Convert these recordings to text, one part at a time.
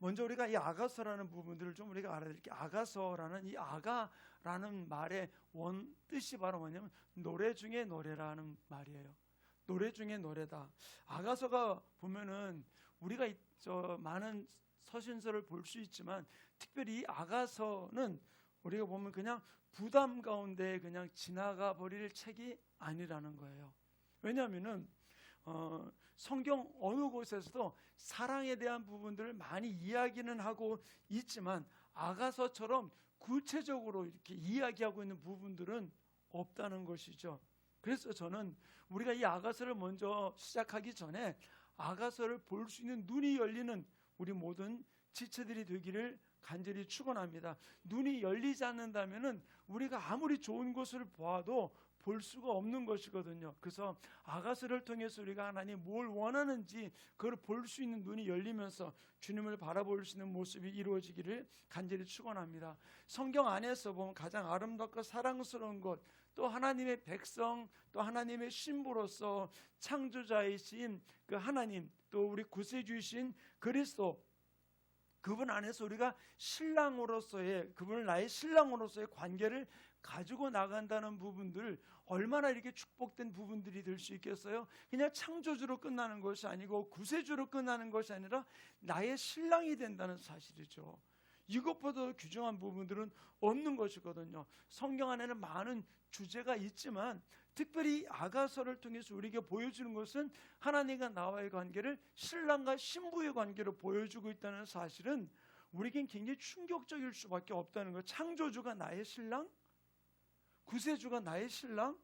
먼저 우리가 이 아가서라는 부분들을 좀 우리가 알아야 될 게, 아가서라는 이 아가라는 말의 원 뜻이 바로 뭐냐면 노래 중에 노래라는 말이에요. 노래 중에 노래다. 아가서가 보면은 우리가 많은 서신서를 볼 수 있지만 특별히 이 아가서는 우리가 보면 그냥 부담 가운데 그냥 지나가 버릴 책이 아니라는 거예요. 왜냐하면은 성경 어느 곳에서도 사랑에 대한 부분들을 많이 이야기는 하고 있지만 아가서처럼 구체적으로 이렇게 이야기하고 있는 부분들은 없다는 것이죠. 그래서 저는 우리가 이 아가서를 먼저 시작하기 전에 아가서를 볼 수 있는 눈이 열리는 우리 모든 지체들이 되기를 간절히 축원합니다. 눈이 열리지 않는다면은 우리가 아무리 좋은 것을 보아도 볼 수가 없는 것이거든요. 그래서 아가서를 통해서 우리가 하나님 뭘 원하는지 그걸 볼 수 있는 눈이 열리면서 주님을 바라볼 수 있는 모습이 이루어지기를 간절히 축원합니다. 성경 안에서 보면 가장 아름답고 사랑스러운 것, 또 하나님의 백성, 또 하나님의 신부로서 창조자이신 그 하나님, 또 우리 구세주이신 그리스도, 그분 안에서 우리가 신랑으로서의, 그분을 나의 신랑으로서의 관계를 가지고 나간다는 부분들, 얼마나 이렇게 축복된 부분들이 될 수 있겠어요? 그냥 창조주로 끝나는 것이 아니고 구세주로 끝나는 것이 아니라 나의 신랑이 된다는 사실이죠. 이것보다 귀중한 부분들은 없는 것이거든요. 성경 안에는 많은 주제가 있지만 특별히 아가서를 통해서 우리에게 보여주는 것은 하나님과 나와의 관계를 신랑과 신부의 관계로 보여주고 있다는 사실은 우리에겐 굉장히 충격적일 수밖에 없다는 거예요. 창조주가 나의 신랑? 구세주가 나의 신랑?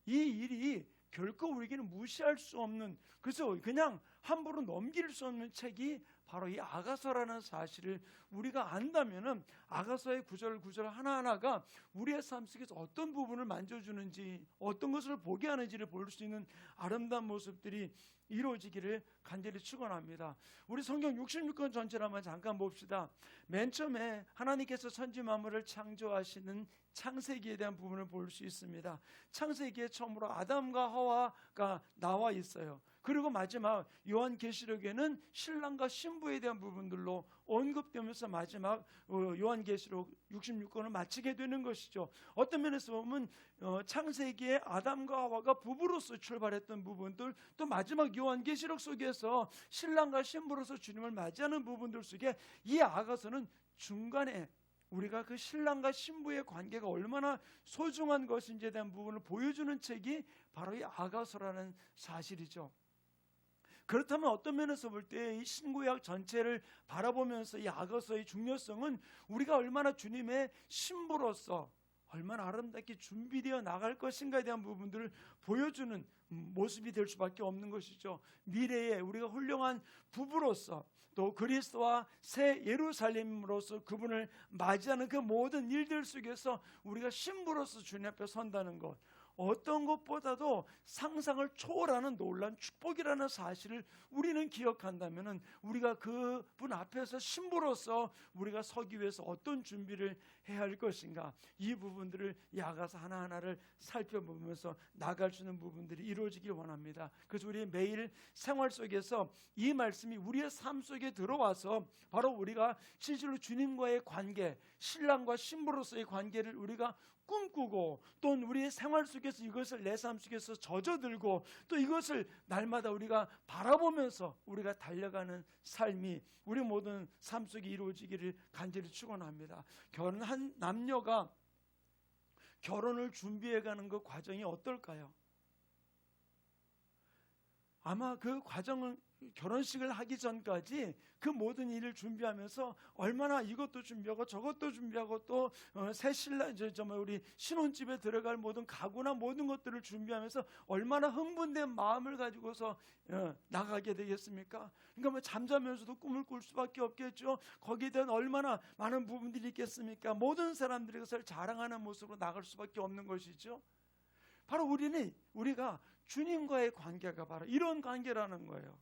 이 일이 결코 우리에게는 무시할 수 없는, 그래서 그냥 함부로 넘길 수 없는 책이 바로 이 아가서라는 사실을 우리가 안다면은 아가서의 구절 하나하나가 우리의 삶 속에서 어떤 부분을 만져주는지, 어떤 것을 보게 하는지를 볼 수 있는 아름다운 모습들이 이루어지기를 간절히 축원합니다. 우리 성경 66권 전체를 한번 잠깐 봅시다. 맨 처음에 하나님께서 천지 만물을 창조하시는 창세기에 대한 부분을 볼 수 있습니다. 창세기에 처음으로 아담과 하와가 나와 있어요. 그리고 마지막 요한계시록에는 신랑과 신부에 대한 부분들로 언급되면서 마지막 요한계시록 66권을 마치게 되는 것이죠. 어떤 면에서 보면 창세기에 아담과 하와가 부부로서 출발했던 부분들, 또 마지막 요한계시록 속에서 신랑과 신부로서 주님을 맞이하는 부분들 속에 이 아가서는 중간에 우리가 그 신랑과 신부의 관계가 얼마나 소중한 것인지에 대한 부분을 보여주는 책이 바로 이 아가서라는 사실이죠. 그렇다면 어떤 면에서 볼 때 이 신구약 전체를 바라보면서 이 아가서의 중요성은 우리가 얼마나 주님의 신부로서 얼마나 아름답게 준비되어 나갈 것인가에 대한 부분들을 보여주는 모습이 될 수밖에 없는 것이죠. 미래에 우리가 훌륭한 부부로서, 또 그리스도와 새 예루살렘으로서 그분을 맞이하는 그 모든 일들 속에서 우리가 신부로서 주님 앞에 선다는 것, 어떤 것보다도 상상을 초월하는 놀라운 축복이라는 사실을 우리는 기억한다면 우리가 그분 앞에서 신부로서 우리가 서기 위해서 어떤 준비를 해야 할 것인가, 이 부분들을 이 아가서 하나하나를 살펴보면서 나갈 수 있는 부분들이 이루어지길 원합니다. 그래서 우리 매일 생활 속에서 이 말씀이 우리의 삶 속에 들어와서 바로 우리가 실제로 주님과의 관계, 신랑과 신부로서의 관계를 우리가 꿈꾸고, 또 우리의 생활 속에서 이것을 내 삶 속에서 져져들고, 또 이것을 날마다 우리가 바라보면서 우리가 달려가는 삶이 우리 모든 삶 속에 이루어지기를 간절히 축원합니다. 결혼한 남녀가 결혼을 준비해가는 그 과정이 어떨까요? 아마 그 과정은 결혼식을 하기 전까지 그 모든 일을 준비하면서 얼마나 이것도 준비하고 저것도 준비하고, 또 새 신랑, 우리 신혼집에 들어갈 모든 가구나 모든 것들을 준비하면서 얼마나 흥분된 마음을 가지고서 나가게 되겠습니까? 그러니까 뭐 잠자면서도 꿈을 꿀 수밖에 없겠죠. 거기에 대한 얼마나 많은 부분들이 있겠습니까? 모든 사람들이 그것을 자랑하는 모습으로 나갈 수밖에 없는 것이죠. 바로 우리가 주님과의 관계가 바로 이런 관계라는 거예요.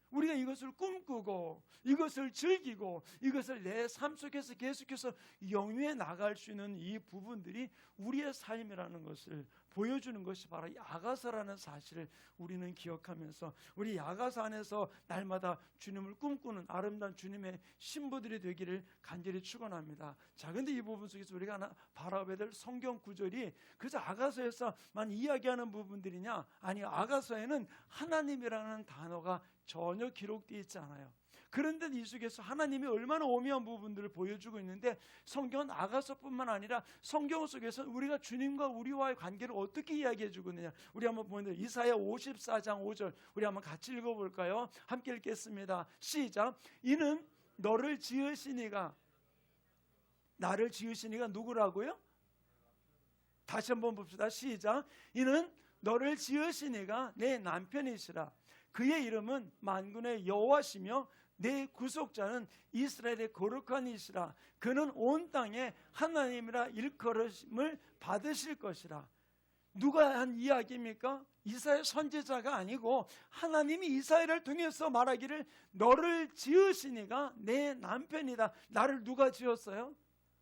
우리가 이것을 꿈꾸고 이것을 즐기고 이것을 내 삶 속에서 계속해서 영위해 나갈 수 있는 이 부분들이 우리의 삶이라는 것을 보여주는 것이 바로 이 아가서라는 사실을 우리는 기억하면서 우리 아가서 안에서 날마다 주님을 꿈꾸는 아름다운 주님의 신부들이 되기를 간절히 축원합니다. 자, 근데 이 부분 속에서 우리가 하나 바라봐야 될 성경 구절이 그저 아가서에서만 이야기하는 부분들이냐? 아니, 아가서에는 하나님이라는 단어가 전혀 기록되어 있지 않아요. 그런데 이 속에서 하나님이 얼마나 오묘한 부분들을 보여주고 있는데 성경은 아가서뿐만 아니라 성경 속에서 우리가 주님과 우리와의 관계를 어떻게 이야기해 주고 있느냐, 우리 한번 보는데 이사야 54장 5절 우리 한번 같이 읽어볼까요? 함께 읽겠습니다. 시작. 이는 너를 지으시니가, 나를 지으시니가 누구라고요? 다시 한번 봅시다. 시작. 이는 너를 지으시니가 내 남편이시라. 그의 이름은 만군의 여호와시며 내 구속자는 이스라엘의 거룩한 이시라. 그는 온 땅에 하나님이라 일컬음을 받으실 것이라. 누가 한 이야기입니까? 이사야 선지자가 아니고 하나님이 이사야를 통해서 말하기를 너를 지으시니가 내 남편이다. 나를 누가 지었어요?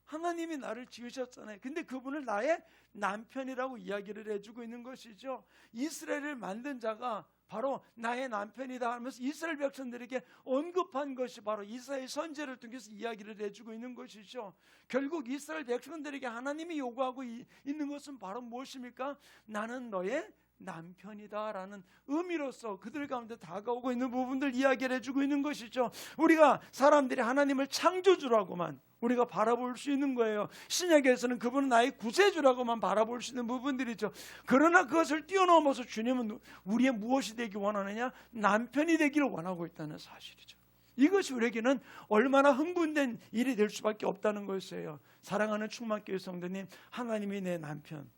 하나님이 나를 지으셨잖아요. 근데 그분을 나의 남편이라고 이야기를 해주고 있는 것이죠. 이스라엘을 만든 자가 바로 나의 남편이다 하면서 이스라엘 백성들에게 언급한 것이 바로 이사야의 선지자를 통해서 이야기를 해주고 있는 것이죠. 결국 이스라엘 백성들에게 하나님이 요구하고 있는 것은 바로 무엇입니까? 나는 너의 남편이다 라는 의미로서 그들 가운데 다가오고 있는 부분들 이야기를 해주고 있는 것이죠. 우리가 사람들이 하나님을 창조주라고만 우리가 바라볼 수 있는 거예요. 신약에서는 그분은 나의 구세주라고만 바라볼 수 있는 부분들이죠. 그러나 그것을 뛰어넘어서 주님은 우리의 무엇이 되기 원하느냐? 남편이 되기를 원하고 있다는 사실이죠. 이것이 우리에게는 얼마나 흥분된 일이 될 수밖에 없다는 것이에요. 사랑하는 충만교회 성도님, 하나님이 내 남편,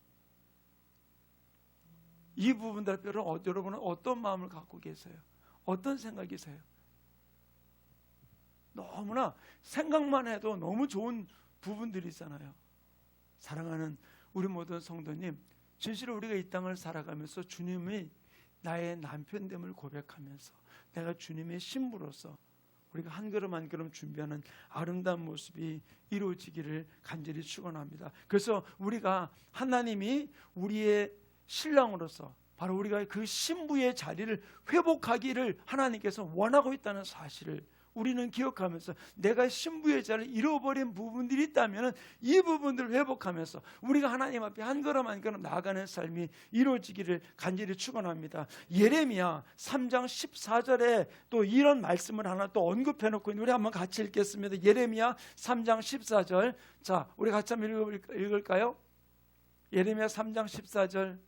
이 부분들 여러분은 어떤 마음을 갖고 계세요? 어떤 생각이세요? 너무나 생각만 해도 너무 좋은 부분들이 있잖아요. 사랑하는 우리 모든 성도님, 진실로 우리가 이 땅을 살아가면서 주님이 나의 남편됨을 고백하면서 내가 주님의 신부로서 우리가 한 걸음 한 걸음 준비하는 아름다운 모습이 이루어지기를 간절히 축원합니다. 그래서 우리가 하나님이 우리의 신랑으로서 바로 우리가 그 신부의 자리를 회복하기를 하나님께서 원하고 있다는 사실을 우리는 기억하면서 내가 신부의 자리를 잃어버린 부분들이 있다면 이 부분들을 회복하면서 우리가 하나님 앞에 한 걸음 한 걸음 나아가는 삶이 이루어지기를 간절히 축원합니다. 예레미야 3장 14절에 또 이런 말씀을 하나 또 언급해 놓고 있는데 우리 한번 같이 읽겠습니다. 예레미야 3장 14절. 자, 우리 같이 한번 읽을까요? 예레미야 3장 14절.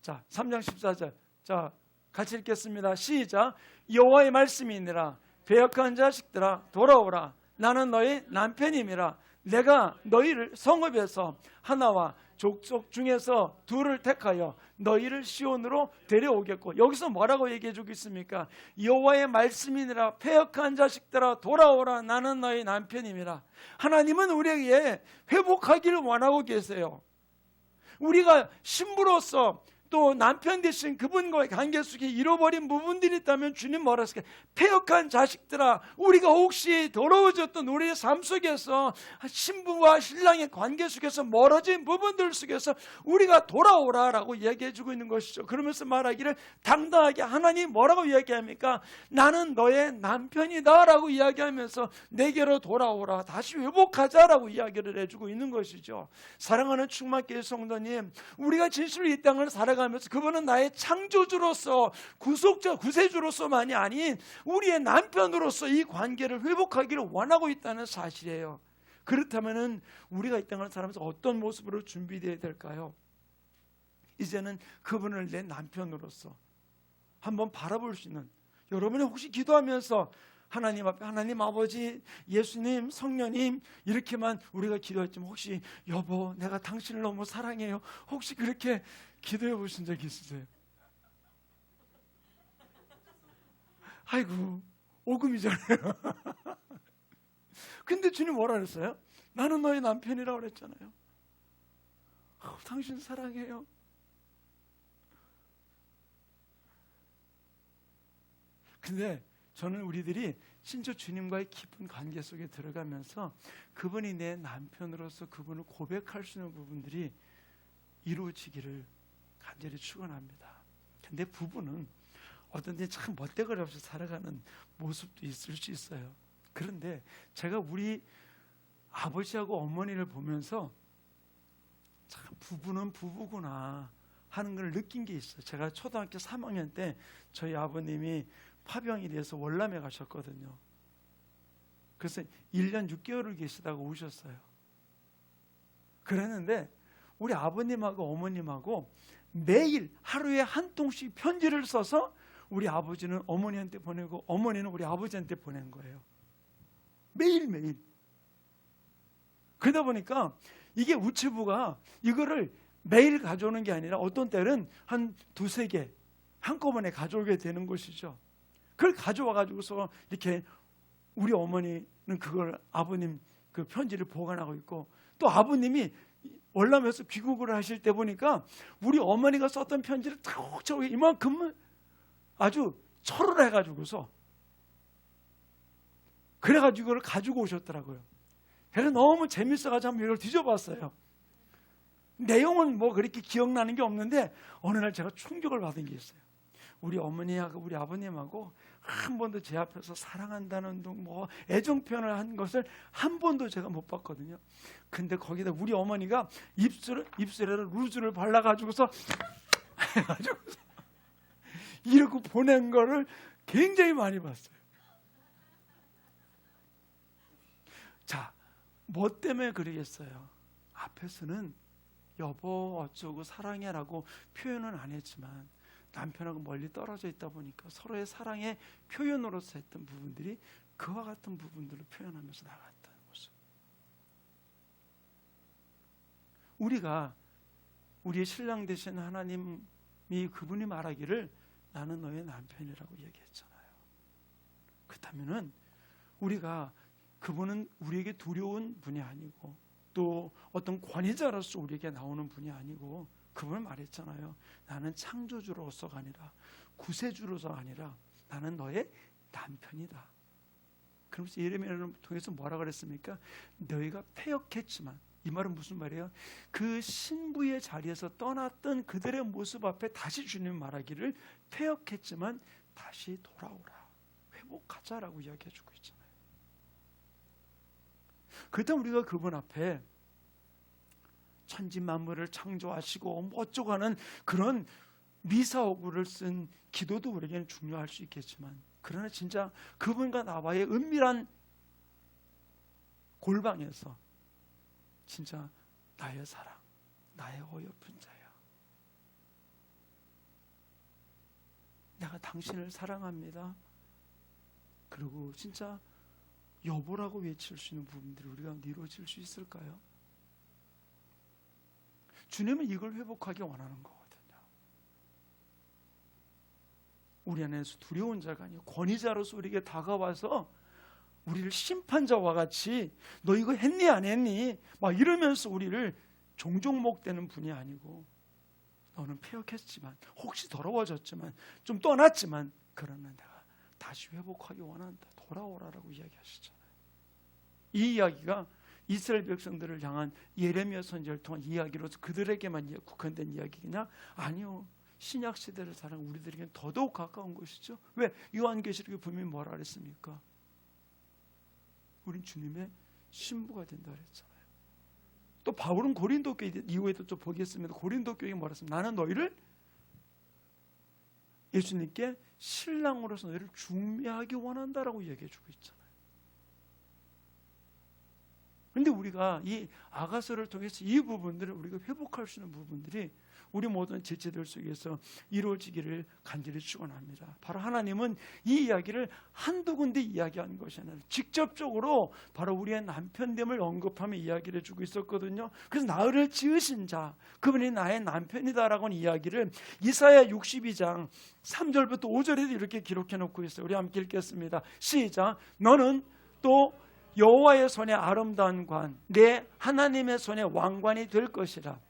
자, 3장 14절. 자, 같이 읽겠습니다. 시작. 여호와의 말씀이 있느라 배역한 자식들아 돌아오라. 나는 너희 남편임이라. 내가 너희를 성읍에서 하나와 족속 중에서 둘을 택하여 너희를 시온으로 데려오겠고. 여기서 뭐라고 얘기해 주고 있습니까? 여호와의 말씀이니라 패역한 자식들아 돌아오라. 나는 너희 남편임이라. 하나님은 우리에게 회복하기를 원하고 계세요. 우리가 신부로서 또 남편 되신 그분과의 관계 속에 잃어버린 부분들이 있다면 주님 뭐라 했을까요? 패역한 자식들아, 우리가 혹시 더러워졌던 우리의 삶 속에서 신부와 신랑의 관계 속에서 멀어진 부분들 속에서 우리가 돌아오라라고 이야기해주고 있는 것이죠. 그러면서 말하기를 당당하게 하나님 뭐라고 이야기합니까? 나는 너의 남편이다 라고 이야기하면서 내게로 돌아오라, 다시 회복하자라고 이야기를 해주고 있는 것이죠. 사랑하는 충만교회 성도님, 우리가 진실로 이 땅을 살아가면서 그분은 나의 창조주로서 구속자 구세주로서만이 아닌 우리의 남편으로서 이 관계를 회복하기를 원하고 있다는 사실이에요. 그렇다면 우리가 이 땅을 살아가면서 어떤 모습으로 준비되어야 될까요? 이제는 그분을 내 남편으로서 한번 바라볼 수 있는, 여러분이 혹시 기도하면서 하나님 앞에 하나님 아버지, 예수님, 성령님 이렇게만 우리가 기도했지만 혹시 여보 내가 당신을 너무 사랑해요, 혹시 그렇게 기도해 보신 적 있으세요? 아이고 오금이잖아요. 근데 주님 뭐라 그랬어요? 나는 너의 남편이라고 그랬잖아요. 당신 사랑해요. 근데 저는 우리들이 진짜 주님과의 깊은 관계 속에 들어가면서 그분이 내 남편으로서 그분을 고백할 수 있는 부분들이 이루어지기를 간절히 축원합니다. 근데 부부는 어떤 때 참 멋대가리 없이 살아가는 모습도 있을 수 있어요. 그런데 제가 우리 아버지하고 어머니를 보면서 참 부부는 부부구나 하는 걸 느낀 게 있어요. 제가 초등학교 3학년 때 저희 아버님이 파병이 돼서 월남에 가셨거든요. 그래서 1년 6개월을 계시다가 오셨어요. 그랬는데 우리 아버님하고 어머님하고 매일 하루에 한 통씩 편지를 써서 우리 아버지는 어머니한테 보내고 어머니는 우리 아버지한테 보낸 거예요. 매일매일. 그러다 보니까 이게 우체부가 이거를 매일 가져오는 게 아니라 어떤 때는 한 두세 개 한꺼번에 가져오게 되는 것이죠. 그걸 가져와 가지고서 이렇게 우리 어머니는 그걸 아버님 그 편지를 보관하고 있고, 또 아버님이 월남에서 귀국을 하실 때 보니까 우리 어머니가 썼던 편지를 툭 이만큼 아주 철을 해가지고서 그래가지고 이걸 가지고 오셨더라고요. 그래서 너무 재밌어가지고 한번 이걸 뒤져봤어요. 내용은 뭐 그렇게 기억나는 게 없는데 어느 날 제가 충격을 받은 게 있어요. 우리 어머니하고 우리 아버님하고 한 번도 제 앞에서 사랑한다는 둥 뭐 애정 표현을 한 것을 한 번도 제가 못 봤거든요. 근데 거기다 우리 어머니가 입술에 루즈를 발라가지고서 해가지고서 이러고 보낸 거를 굉장히 많이 봤어요. 자, 뭐 때문에 그러겠어요? 앞에서는 여보 어쩌고 사랑해라고 표현은 안 했지만 남편하고 멀리 떨어져 있다 보니까 서로의 사랑의 표현으로서 했던 부분들이 그와 같은 부분들을 표현하면서 나갔다는 것을, 우리가 우리의 신랑 되신 하나님이 그분이 말하기를 나는 너의 남편이라고 얘기했잖아요. 그렇다면은 우리가 그분은 우리에게 두려운 분이 아니고 또 어떤 권위자로서 우리에게 나오는 분이 아니고 그분은 말했잖아요. 나는 창조주로서가 아니라 구세주로서가 아니라 나는 너의 남편이다. 그러면서 예레미야를 통해서 뭐라 그랬습니까? 너희가 패역했지만, 이 말은 무슨 말이에요? 그 신부의 자리에서 떠났던 그들의 모습 앞에 다시 주님 말하기를 패역했지만 다시 돌아오라, 회복하자라고 이야기해주고 있잖아요. 그렇다면 우리가 그분 앞에 천지 만물을 창조하시고 뭐 어쩌고 하는 그런 미사오구를 쓴 기도도 우리에게는 중요할 수 있겠지만, 그러나 진짜 그분과 나와의 은밀한 골방에서 진짜 나의 사랑, 나의 어여쁜 자야, 내가 당신을 사랑합니다, 그리고 진짜 여보라고 외칠 수 있는 부분들이 우리가 이루어질 수 있을까요? 주님은 이걸 회복하기 원하는 거거든요. 우리 안에서 두려운 자가 아니고 권위자로서 우리에게 다가와서 우리를 심판자와 같이 너 이거 했니 안 했니 막 이러면서 우리를 종종목되는 분이 아니고, 너는 패역했지만 혹시 더러워졌지만 좀 떠났지만 그러나 내가 다시 회복하기 원한다, 돌아오라라고 이야기하시잖아요. 이 이야기가 이스라엘 백성들을 향한 예레미야 선지자를 통한 이야기로서 그들에게만 국한된 이야기냐? 아니요. 신약 시대를 살아가는 우리들에게는 더더욱 가까운 것이죠. 왜? 요한계시록에 분명히 뭐라 그랬습니까? 우린 주님의 신부가 된다 그랬잖아요. 또 바울은 고린도 교회 이후에도 좀 보겠습니다. 고린도 교회에 뭐라 했습니까? 나는 너희를 예수님께 신랑으로서 너희를 중매하기 원한다라고 얘기해주고 있잖아요. 그런데 우리가 이 아가서를 통해서 이 부분들을 우리가 회복할 수 있는 부분들이 우리 모든 지체들 속에서 이루어지기를 간절히 축원합니다. 바로 하나님은 이 이야기를 한두 군데 이야기한 것이 아니라 직접적으로 바로 우리의 남편됨을 언급하며 이야기를 해주고 있었거든요. 그래서 나를 지으신 자, 그분이 나의 남편이다라고 하는 이야기를 이사야 62장 3절부터 5절에도 이렇게 기록해 놓고 있어요. 우리 함께 읽겠습니다. 시작. 너는 또 여호와의 손에 아름다운 관, 내 하나님의 손에 왕관이 될 것이라.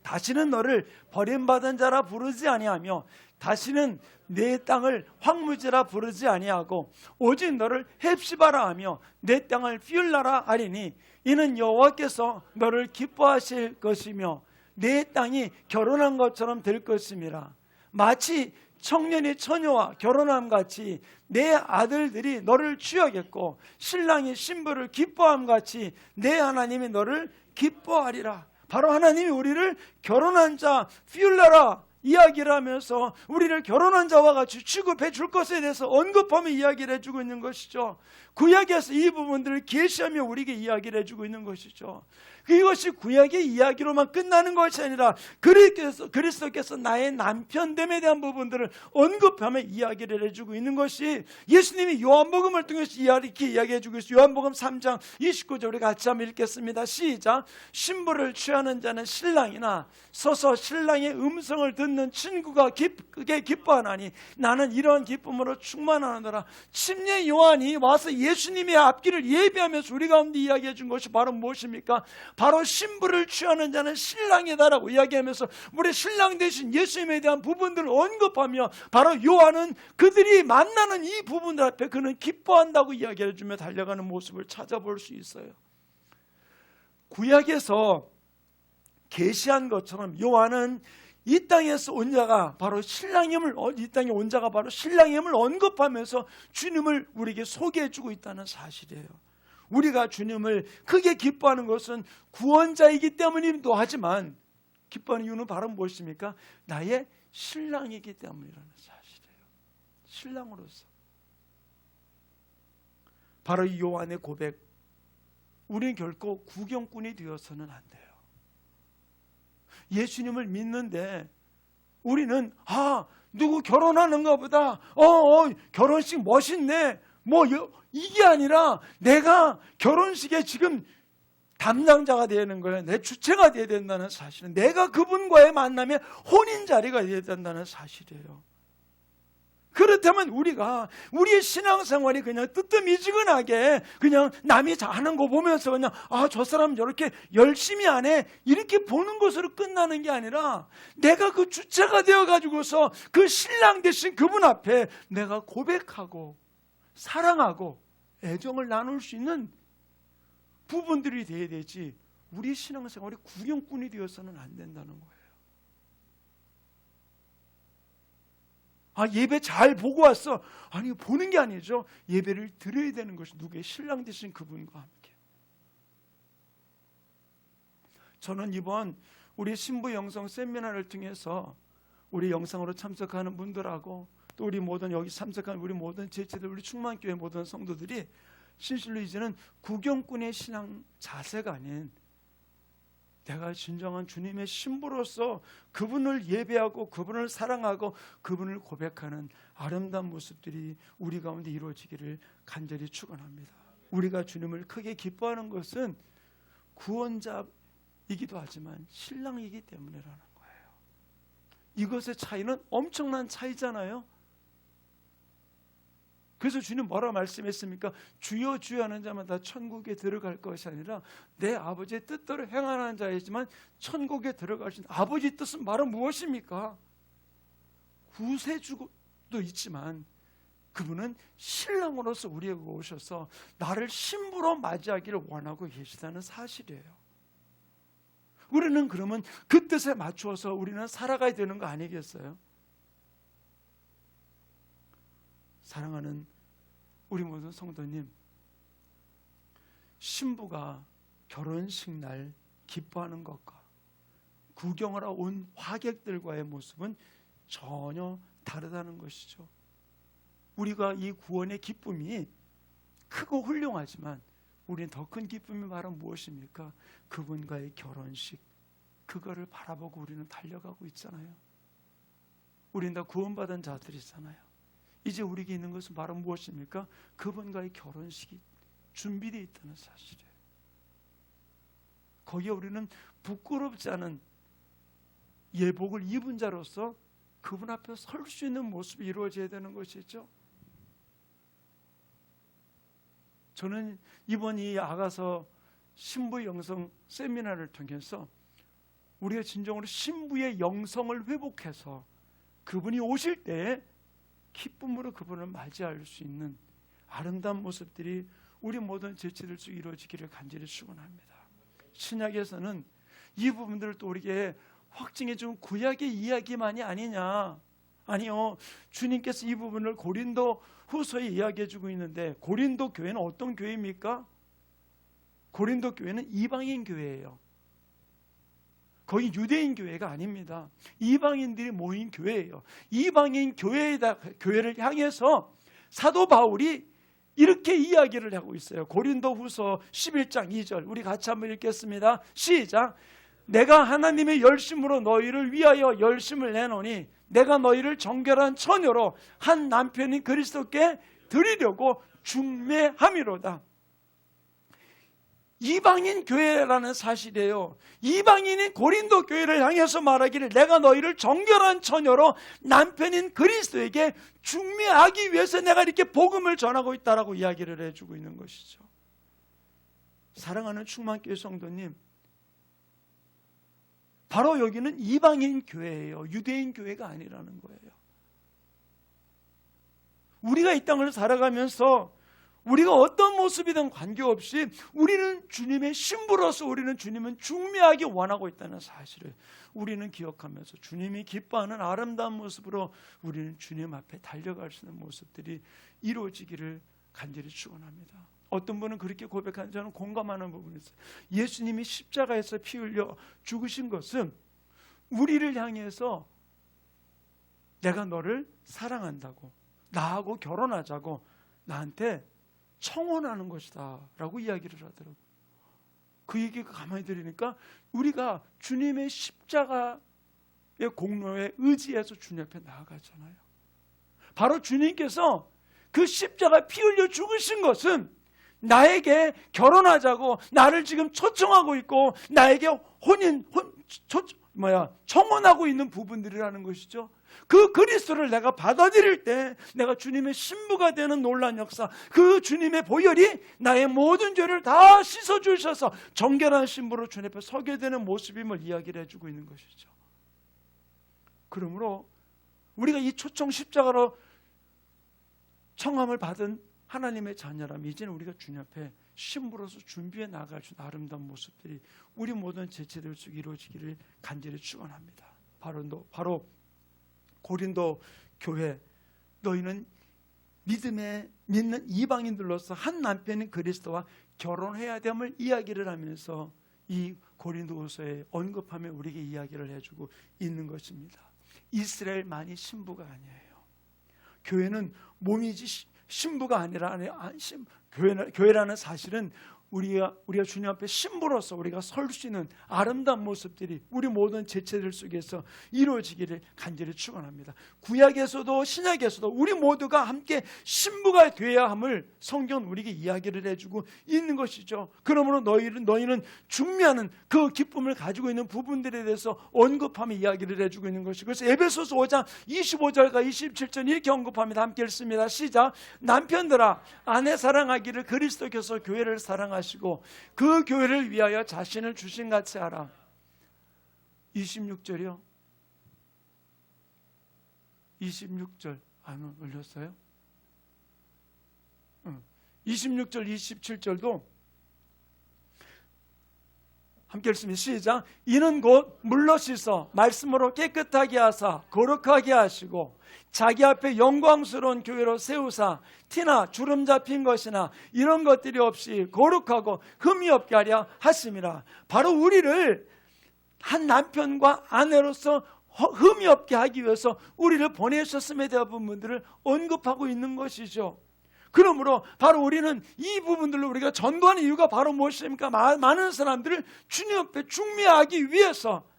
다시는 너를 버림받은 자라 부르지 아니하며 다시는 내 땅을 황무지라 부르지 아니하고 오직 너를 헵시바라 하며 내 땅을 비울라라 하리니 이는 여호와께서 너를 기뻐하실 것이며 내 땅이 결혼한 것처럼 될 것임이라. 마치 청년이 처녀와 결혼함 같이 내 아들들이 너를 취하겠고 신랑이 신부를 기뻐함 같이 내 하나님이 너를 기뻐하리라. 바로 하나님이 우리를 결혼한 자 비울라라 이야기를 하면서 우리를 결혼한 자와 같이 취급해 줄 것에 대해서 언급하며 이야기를 해주고 있는 것이죠. 구약에서 이 부분들을 계시하며 우리에게 이야기를 해주고 있는 것이죠. 이것이 구약의 이야기로만 끝나는 것이 아니라 그리스도께서 나의 남편됨에 대한 부분들을 언급하며 이야기를 해주고 있는 것이 예수님이 요한복음을 통해서 이렇게 이야기해주고 있어요. 요한복음 3장 29절 우리 같이 한번 읽겠습니다. 시작. 신부를 취하는 자는 신랑이나 서서 신랑의 음성을 듣는 친구가 크게 기뻐하나니 나는 이러한 기쁨으로 충만하노라. 침례 요한이 와서 예수님의 앞길을 예비하면서 우리 가운데 이야기해 준 것이 바로 무엇입니까? 바로 신부를 취하는 자는 신랑이다라고 이야기하면서 우리 신랑 대신 예수님에 대한 부분들을 언급하며 바로 요한은 그들이 만나는 이 부분들 앞에 그는 기뻐한다고 이야기해 주며 달려가는 모습을 찾아볼 수 있어요. 구약에서 계시한 것처럼 요한은 이 땅에서 온 자가 바로 신랑임을 이 땅에 온 자가 바로 신랑임을 언급하면서 주님을 우리에게 소개해 주고 있다는 사실이에요. 우리가 주님을 크게 기뻐하는 것은 구원자이기 때문이기도 하지만 기뻐하는 이유는 바로 무엇입니까? 나의 신랑이기 때문이라는 사실이에요. 신랑으로서. 바로 이 요한의 고백, 우리는 결코 구경꾼이 되어서는 안 돼요. 예수님을 믿는데 우리는 누구 결혼하는가 보다 결혼식 멋있네 이게 아니라 내가 결혼식에 지금 담당자가 되는 거예요. 내 주체가 되어야 된다는 사실은 내가 그분과의 만남에 혼인 자리가 되어야 된다는 사실이에요. 그렇다면 우리의 신앙생활이 그냥 뜨뜻미지근하게 그냥 남이 하는 거 보면서 그냥 저 사람 저렇게 열심히 하네 이렇게 보는 것으로 끝나는 게 아니라 내가 그 주체가 되어가지고서 그 신랑 대신 그분 앞에 내가 고백하고 사랑하고 애정을 나눌 수 있는 부분들이 돼야 되지 우리 신앙생활이 구경꾼이 되어서는 안 된다는 거예요. 예배 잘 보고 왔어. 아니 보는 게 아니죠. 예배를 드려야 되는 것이 누구의 신랑 되신 그분과 함께. 저는 이번 우리 신부 영성 세미나를 통해서 우리 영상으로 참석하는 분들하고 또 우리 모든 여기 참석한 우리 모든 제자들 우리 충만교회 모든 성도들이 진실로 이제는 구경꾼의 신앙 자세가 아닌 내가 진정한 주님의 신부로서 그분을 예배하고 그분을 사랑하고 그분을 고백하는 아름다운 모습들이 우리 가운데 이루어지기를 간절히 축원합니다. 우리가 주님을 크게 기뻐하는 것은 구원자이기도 하지만 신랑이기 때문이라는 거예요. 이것의 차이는 엄청난 차이잖아요. 그래서 주님 뭐라 말씀했습니까? 주여 주여 하는 자만 다 천국에 들어갈 것이 아니라 내 아버지의 뜻대로 행하는 자이지만 천국에 들어가신 아버지의 뜻은 바로 무엇입니까? 구세주도 있지만 그분은 신랑으로서 우리에게 오셔서 나를 신부로 맞이하기를 원하고 계시다는 사실이에요. 우리는 그러면 그 뜻에 맞추어서 우리는 살아가야 되는 거 아니겠어요? 사랑하는 우리 모든 성도님, 신부가 결혼식 날 기뻐하는 것과 구경을 하러 온 화객들과의 모습은 전혀 다르다는 것이죠. 우리가 이 구원의 기쁨이 크고 훌륭하지만 우리는 더 큰 기쁨이 바로 무엇입니까? 그분과의 결혼식, 그거를 바라보고 우리는 달려가고 있잖아요. 우리는 다 구원받은 자들이잖아요. 이제 우리에게 있는 것은 바로 무엇입니까? 그분과의 결혼식이 준비되어 있다는 사실이에요. 거기에 우리는 부끄럽지 않은 예복을 입은 자로서 그분 앞에 설 수 있는 모습이 이루어져야 되는 것이죠. 저는 이번 이 아가서 신부 영성 세미나를 통해서 우리가 진정으로 신부의 영성을 회복해서 그분이 오실 때 기쁨으로 그분을 맞이할 수 있는 아름다운 모습들이 우리 모든 지체들 중 이루어지기를 간절히 축원합니다. 신약에서는 이 부분들을 또 우리에게 확증해 준 구약의 이야기만이 아니냐. 아니요, 주님께서 이 부분을 고린도 후서에 이야기해 주고 있는데, 고린도 교회는 어떤 교회입니까? 고린도 교회는 이방인 교회예요. 거의 유대인 교회가 아닙니다. 이방인들이 모인 교회예요. 이방인 교회를 향해서 사도 바울이 이렇게 이야기를 하고 있어요. 고린도 후서 11장 2절 우리 같이 한번 읽겠습니다. 시작. 내가 하나님의 열심으로 너희를 위하여 열심을 내노니 내가 너희를 정결한 처녀로 한 남편인 그리스도께 드리려고 중매함이로다. 이방인 교회라는 사실이에요. 이방인이 고린도 교회를 향해서 말하기를 내가 너희를 정결한 처녀로 남편인 그리스도에게 중매하기 위해서 내가 이렇게 복음을 전하고 있다라고 이야기를 해주고 있는 것이죠. 사랑하는 충만교회 성도님, 바로 여기는 이방인 교회예요. 유대인 교회가 아니라는 거예요. 우리가 이 땅을 살아가면서 우리가 어떤 모습이든 관계없이 우리는 주님의 신부로서 우리는 주님은 중매하기 원하고 있다는 사실을 우리는 기억하면서 주님이 기뻐하는 아름다운 모습으로 우리는 주님 앞에 달려갈 수 있는 모습들이 이루어지기를 간절히 축원합니다. 어떤 분은 그렇게 고백하는, 저는 공감하는 부분이 있어요. 예수님이 십자가에서 피 흘려 죽으신 것은 우리를 향해서 내가 너를 사랑한다고, 나하고 결혼하자고 나한테 청혼하는 것이다 라고 이야기를 하더라고요. 그 얘기가 가만히 들으니까 우리가 주님의 십자가의 공로에 의지해서 주님 앞에 나아가잖아요. 바로 주님께서 그 십자가 피 흘려 죽으신 것은 나에게 결혼하자고 나를 지금 초청하고 있고 나에게 청혼하고 있는 부분들이라는 것이죠. 그 그리스도를 내가 받아들일 때 내가 주님의 신부가 되는 놀라운 역사, 그 주님의 보혈이 나의 모든 죄를 다 씻어주셔서 정결한 신부로 주님 앞에 서게 되는 모습임을 이야기를 해주고 있는 것이죠. 그러므로 우리가 이 초청 십자가로 청함을 받은 하나님의 자녀라면 이제는 우리가 주님 앞에 신부로서 준비해 나갈 수 있는 아름다운 모습들이 우리 모든 지체들 속 이루어지기를 간절히 축원합니다. 바로 고린도 교회, 너희는 믿는 이방인들로서 한 남편인 그리스도와 결혼해야 됨을 이야기를 하면서 이 고린도후서에 언급하며 우리에게 이야기를 해주고 있는 것입니다. 이스라엘만이 신부가 아니에요. 교회는 몸이지 신부가 아니라 교회라는 사실은 우리가 주님 앞에 신부로서 우리가 설 수 있는 아름다운 모습들이 우리 모든 지체들 속에서 이루어지기를 간절히 축원합니다. 구약에서도 신약에서도 우리 모두가 함께 신부가 되어야 함을 성경은 우리에게 이야기를 해주고 있는 것이죠. 그러므로 너희는 중매하는 그 기쁨을 가지고 있는 부분들에 대해서 언급하며 이야기를 해주고 있는 것이고, 그래서 에베소서 5장 25절과 27절 이렇게 언급합니다. 함께 읽습니다. 시작. 남편들아 아내 사랑하기를 그리스도께서 교회를 사랑하시고 그 교회를 위하여 자신을 주신같이 하라. 26절이요. 26절 안 올렸어요? 26절 27절도 함께 읽습니다. 시작. 이는 곧 물로 씻어 말씀으로 깨끗하게 하사 거룩하게 하시고 자기 앞에 영광스러운 교회로 세우사 티나 주름 잡힌 것이나 이런 것들이 없이 거룩하고 흠이 없게 하려 하심이라. 바로 우리를 한 남편과 아내로서 흠이 없게 하기 위해서 우리를 보내셨음에 대한 부분들을 언급하고 있는 것이죠. 그러므로 바로 우리는 이 부분들로 우리가 전도하는 이유가 바로 무엇입니까? 많은 사람들을 주님 앞에 중매하기 위해서,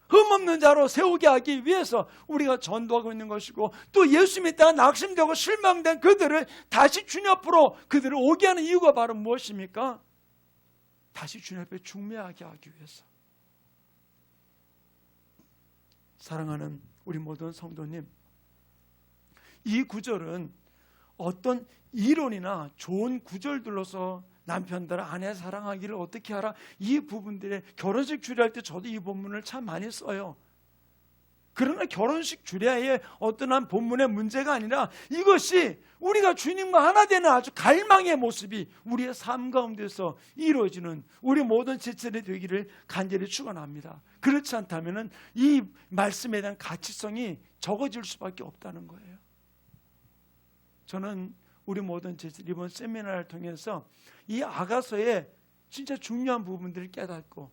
흠없는 자로 세우게 하기 위해서 우리가 전도하고 있는 것이고, 또 예수 믿다가 낙심되고 실망된 그들을 다시 주님 앞으로 그들을 오게 하는 이유가 바로 무엇입니까? 다시 주님 앞에 중매하게 하기 위해서. 사랑하는 우리 모든 성도님, 이 구절은 어떤 이론이나 좋은 구절들로서 남편들 아내 사랑하기를 어떻게 하라, 이 부분들의 결혼식 주례할 때 저도 이 본문을 참 많이 써요. 그러나 결혼식 주례의 어떤 한 본문의 문제가 아니라 이것이 우리가 주님과 하나 되는 아주 갈망의 모습이 우리의 삶 가운데서 이루어지는 우리 모든 제철이 되기를 간절히 축원합니다. 그렇지 않다면 이 말씀에 대한 가치성이 적어질 수밖에 없다는 거예요. 저는 우리 모든 제철 이번 세미나를 통해서 이 아가서의 진짜 중요한 부분들을 깨닫고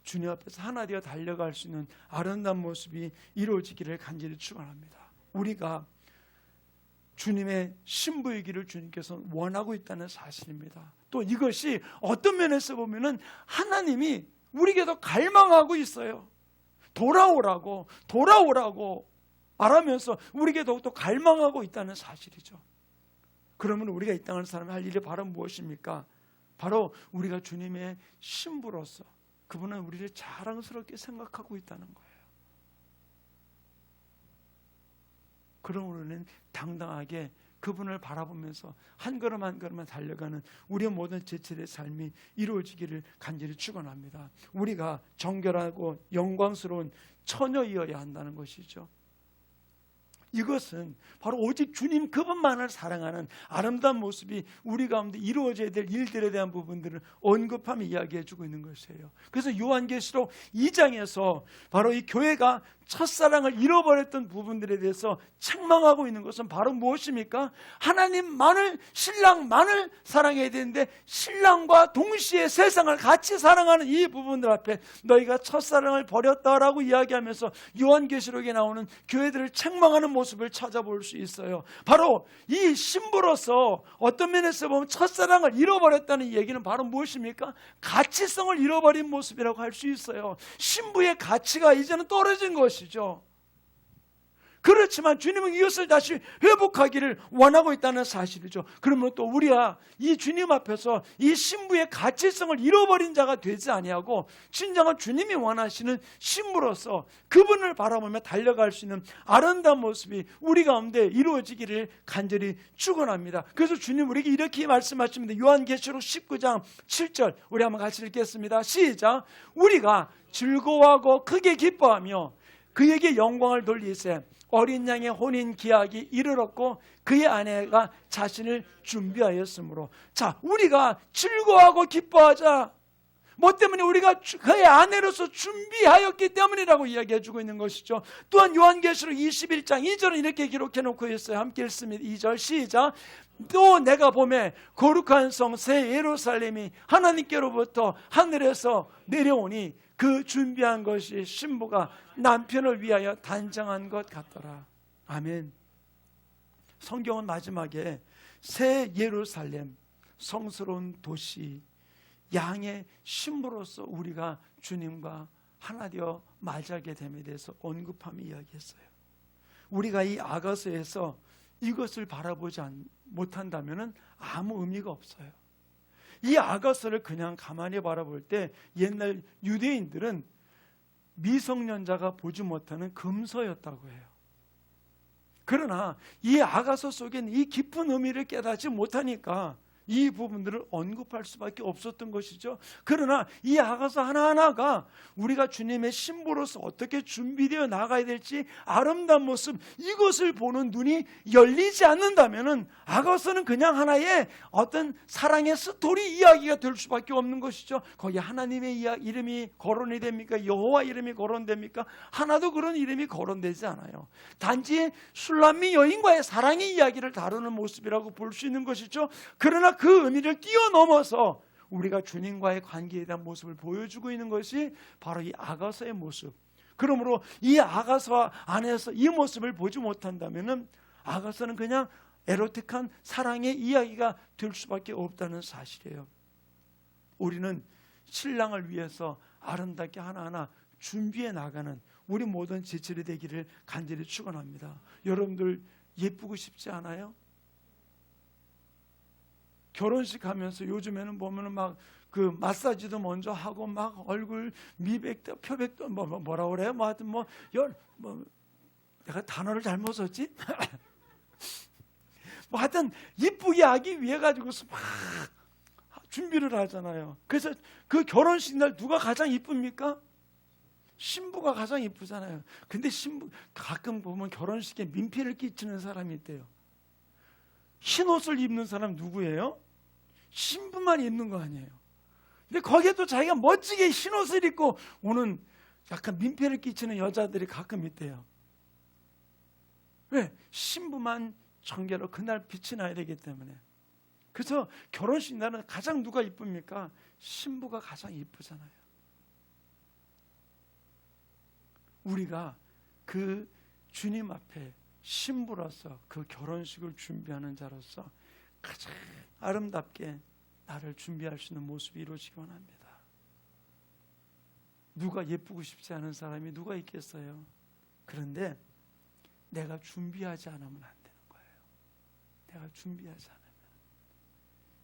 주님 앞에서 하나 되어 달려갈 수 있는 아름다운 모습이 이루어지기를 간절히 축원합니다. 우리가 주님의 신부이기를 주님께서 원하고 있다는 사실입니다. 또 이것이 어떤 면에서 보면은 하나님이 우리에게도 갈망하고 있어요. 돌아오라고 말하면서 우리에게 더욱더 갈망하고 있다는 사실이죠. 그러면 우리가 이 땅을 살면 할 일이 바로 무엇입니까? 바로 우리가 주님의 신부로서 그분은 우리를 자랑스럽게 생각하고 있다는 거예요. 그럼 우리는 당당하게 그분을 바라보면서 한 걸음 한 걸음 달려가는 우리의 모든 제철의 삶이 이루어지기를 간절히 축원합니다. 우리가 정결하고 영광스러운 처녀이어야 한다는 것이죠. 이것은 바로 오직 주님 그분만을 사랑하는 아름다운 모습이 우리 가운데 이루어져야 될 일들에 대한 부분들을 언급하며 이야기해 주고 있는 것이에요. 그래서 요한계시록 2장에서 바로 이 교회가 첫사랑을 잃어버렸던 부분들에 대해서 책망하고 있는 것은 바로 무엇입니까? 하나님만을, 신랑만을 사랑해야 되는데 신랑과 동시에 세상을 같이 사랑하는 이 부분들 앞에 너희가 첫사랑을 버렸다라고 이야기하면서 요한계시록에 나오는 교회들을 책망하는 모습을 찾아볼 수 있어요. 바로 이 신부로서 어떤 면에서 보면 첫사랑을 잃어버렸다는 얘기는 바로 무엇입니까? 가치성을 잃어버린 모습이라고 할 수 있어요. 신부의 가치가 이제는 떨어진 것이죠. 그렇지만 주님은 이것을 다시 회복하기를 원하고 있다는 사실이죠. 그러면 또 우리가 이 주님 앞에서 이 신부의 가치성을 잃어버린 자가 되지 아니하고 진정한 주님이 원하시는 신부로서 그분을 바라보며 달려갈 수 있는 아름다운 모습이 우리 가운데 이루어지기를 간절히 축원합니다. 그래서 주님 우리에게 이렇게 말씀하십니다. 요한계시록 19장 7절 우리 한번 같이 읽겠습니다. 시작. 우리가 즐거워하고 크게 기뻐하며 그에게 영광을 돌리세 어린 양의 혼인 기약이 이르렀고 그의 아내가 자신을 준비하였으므로. 자, 우리가 즐거워하고 기뻐하자. 뭐 때문에? 우리가 그의 아내로서 준비하였기 때문이라고 이야기해 주고 있는 것이죠. 또한 요한계시록 21장 2절은 이렇게 기록해 놓고 있어요. 함께 읽습니다. 2절 시작. 또 내가 보매 거룩한 성 새 예루살렘이 하나님께로부터 하늘에서 내려오니 그 준비한 것이 신부가 남편을 위하여 단장한 것 같더라. 아멘. 성경은 마지막에 새 예루살렘, 성스러운 도시, 양의 신부로서 우리가 주님과 하나 되어 맞이하게 됨에 대해서 언급하며 이야기했어요. 우리가 이 아가서에서 이것을 바라보지 못한다면 아무 의미가 없어요. 이 아가서를 그냥 가만히 바라볼 때 옛날 유대인들은 미성년자가 보지 못하는 금서였다고 해요. 그러나 이 아가서 속에는 이 깊은 의미를 깨닫지 못하니까 이 부분들을 언급할 수밖에 없었던 것이죠. 그러나 이 아가서 하나하나가 우리가 주님의 신부로서 어떻게 준비되어 나가야 될지 아름다운 모습, 이것을 보는 눈이 열리지 않는다면 아가서는 그냥 하나의 어떤 사랑의 스토리 이야기가 될 수밖에 없는 것이죠. 거기 하나님의 이름이 거론이 됩니까? 여호와 이름이 거론됩니까? 하나도 그런 이름이 거론되지 않아요. 단지 술람미 여인과의 사랑의 이야기를 다루는 모습이라고 볼 수 있는 것이죠. 그러나 그 의미를 뛰어넘어서 우리가 주님과의 관계에 대한 모습을 보여주고 있는 것이 바로 이 아가서의 모습. 그러므로 이 아가서 안에서 이 모습을 보지 못한다면 아가서는 그냥 에로틱한 사랑의 이야기가 될 수밖에 없다는 사실이에요. 우리는 신랑을 위해서 아름답게 하나하나 준비해 나가는 우리 모든 제철이 되기를 간절히 축원합니다. 여러분들 예쁘고 싶지 않아요? 결혼식 하면서 요즘에는 보면은 막 그 마사지도 먼저 하고 막 얼굴 미백도 표백도 뭐라 그래요? 뭐 하여튼 내가 단어를 잘못 썼지? 뭐 하여튼 이쁘게 하기 위해 가지고서 막 준비를 하잖아요. 그래서 그 결혼식 날 누가 가장 이쁩니까? 신부가 가장 이쁘잖아요. 근데 신부 가끔 보면 결혼식에 민폐를 끼치는 사람이 있대요. 흰 옷을 입는 사람 누구예요? 신부만 입는 거 아니에요. 근데 거기에 또 자기가 멋지게 흰 옷을 입고 오는 약간 민폐를 끼치는 여자들이 가끔 있대요. 왜? 신부만 정결로 그날 빛이 나야 되기 때문에. 그래서 결혼식 날은 가장 누가 이쁩니까? 신부가 가장 이쁘잖아요. 우리가 그 주님 앞에 신부로서 그 결혼식을 준비하는 자로서 가장 아름답게 나를 준비할 수 있는 모습이 이루어지기 원합니다. 누가 예쁘고 싶지 않은 사람이 누가 있겠어요? 그런데 내가 준비하지 않으면 안 되는 거예요. 내가 준비하지 않으면.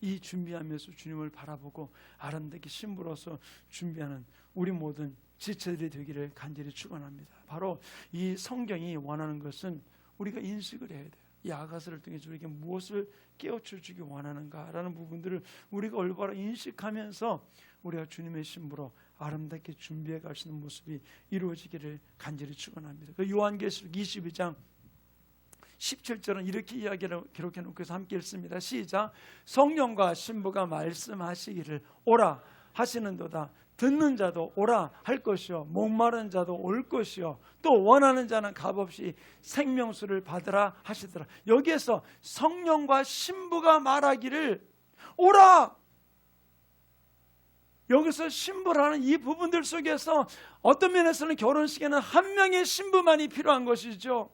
이 준비하면서 주님을 바라보고 아름답게 신부로서 준비하는 우리 모든 지체들이 되기를 간절히 축원합니다. 바로 이 성경이 원하는 것은 우리가 인식을 해야 돼요. 이 아가서를 통해서 우리에게 무엇을 깨우쳐 주기 원하는가라는 부분들을 우리가 올바로 인식하면서 우리가 주님의 신부로 아름답게 준비해 갈 수 있는 모습이 이루어지기를 간절히 축원합니다. 그 요한계시록 22장 17절은 이렇게 이야기를 기록해 놓고서 함께 읽습니다. 시작. 성령과 신부가 말씀하시기를 오라 하시는도다. 듣는 자도 오라 할 것이요 목마른 자도 올 것이요 또 원하는 자는 값없이 생명수를 받으라 하시더라. 여기에서 성령과 신부가 말하기를 오라. 여기서 신부라는 이 부분들 속에서 어떤 면에서는 결혼식에는 한 명의 신부만이 필요한 것이죠.